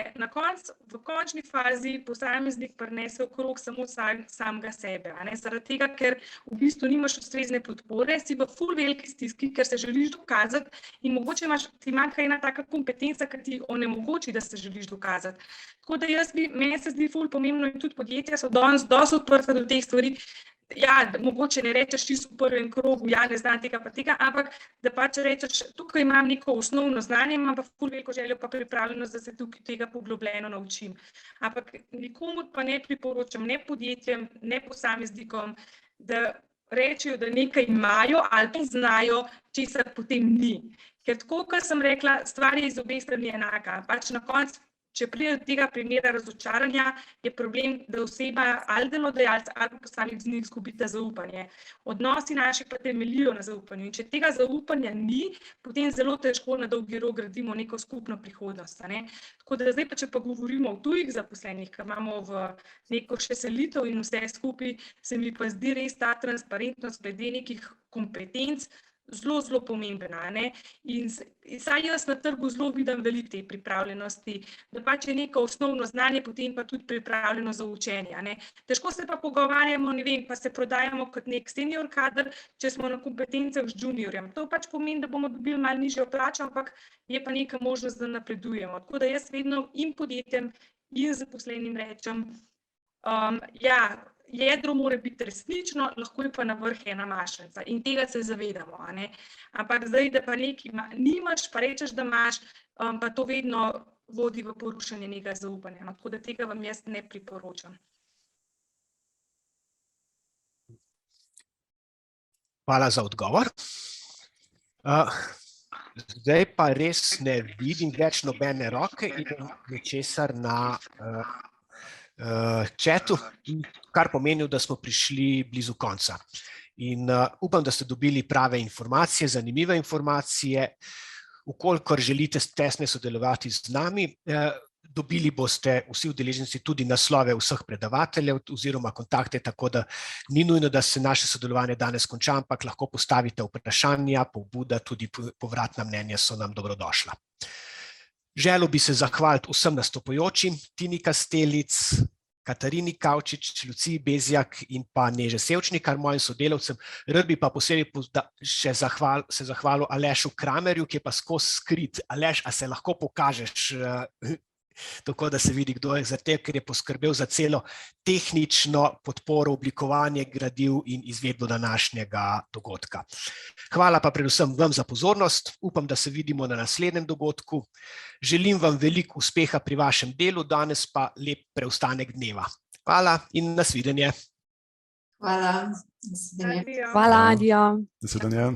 V končni fazi posameznik prinese okrog samo samega sebe, zaradi tega, ker v bistvu nimaš ustrezne podpore, si v ful veliki stiski, ker se želiš dokazati in mogoče ti manjka ena taka kompetenca, ki ti onemogoči, da se želiš dokazati. Tako da meni se zdi ful pomembno in tudi podjetja so danes dosti odprta do teh stvari. Ja, mogoče ne rečeš čisto v prvem krogu, ja, ne znam tega pa tega, ampak da pač rečeš, tukaj imam neko osnovno znanje, imam pa ful veliko željo pa pripravljenost, da se tukaj tega poglobljeno naučim. Ampak nikomur pa ne priporočam, ne podjetjem, ne posameznikom, da rečejo, da nekaj imajo ali pa znajo, česar potem ni. Ker tako, kot sem rekla, stvar je iz obeh strani enaka. Pač na koncu, če pride do tega primera razočaranja, je problem, da oseba ali delodajalec ali posameznik izgubita zaupanje. Odnosi naši pa temeljijo na zaupanju. In če tega zaupanja ni, potem zelo težko na dolgi rok gradimo neko skupno prihodnost. Tako da zdaj pa, če pa govorimo o tujih zaposlenih, ki imamo v neko še selitev in vse skupaj, se mi pa zdi res ta transparentnost glede nekih kompetenc zelo, zelo pomembna. In saj jaz na trgu zelo vidim veliko te pripravljenosti, da pač je neko osnovno znanje, potem pa tudi pripravljeno za učenje. Težko se pa pogovarjamo, ne vem, pa se prodajamo kot nek senior kader, če smo na kompetencah z juniorjem. To pač pomeni, da bomo dobili malo nižjo plačo, ampak je pa neka možnost, da napredujemo. Tako da jaz vedno in podjetjem in zaposlenim rečem, ja, jedro mora biti resnično, lahko je pa na vrh ena mašnica in tega se zavedamo. Ampak zdaj, da pa nekaj nimaš, pa rečeš, da imaš, pa to vedno vodi v porušanje nekega zaupanja. Tako da tega vam jaz ne priporočam. Hvala za odgovor. Zdaj pa res ne vidim več nobene roke in ničesar na chatu, kar pomeni, da smo prišli blizu konca. In upam, da ste dobili prave informacije, zanimive informacije. Vkolikor želite tesneje sodelovati z nami, dobili boste vsi udeleženci tudi naslove vseh predavateljev oziroma kontakte, tako da ni nujno, da se naše sodelovanje danes konča, ampak lahko postavite vprašanja, pobuda, tudi povratna mnenja so nam dobrodošla. Želel bi se zahvaliti vsem nastopajočim, Tini Kastelic, Katarini Kavčič, Luciji Bezjak in pa Neže Sevčnikar, mojim sodelavcem. Rad bi pa posebej še se zahvalil Alešu Kramerju, ki je pa skozi skrit. Aleš, a se lahko pokažeš, tako da se vidi, kdo je, zato ker je poskrbel za celo tehnično podporo, oblikovanje gradiv in izvedbo današnjega dogodka. Hvala pa predvsem vam za pozornost. Upam, da se vidimo na naslednjem dogodku. Želim vam veliko uspeha pri vašem delu, danes pa lep preostanek dneva. Hvala in nasvidenje. Hvala. Nasvidenje. Hvala, adijo. Nasvidenje.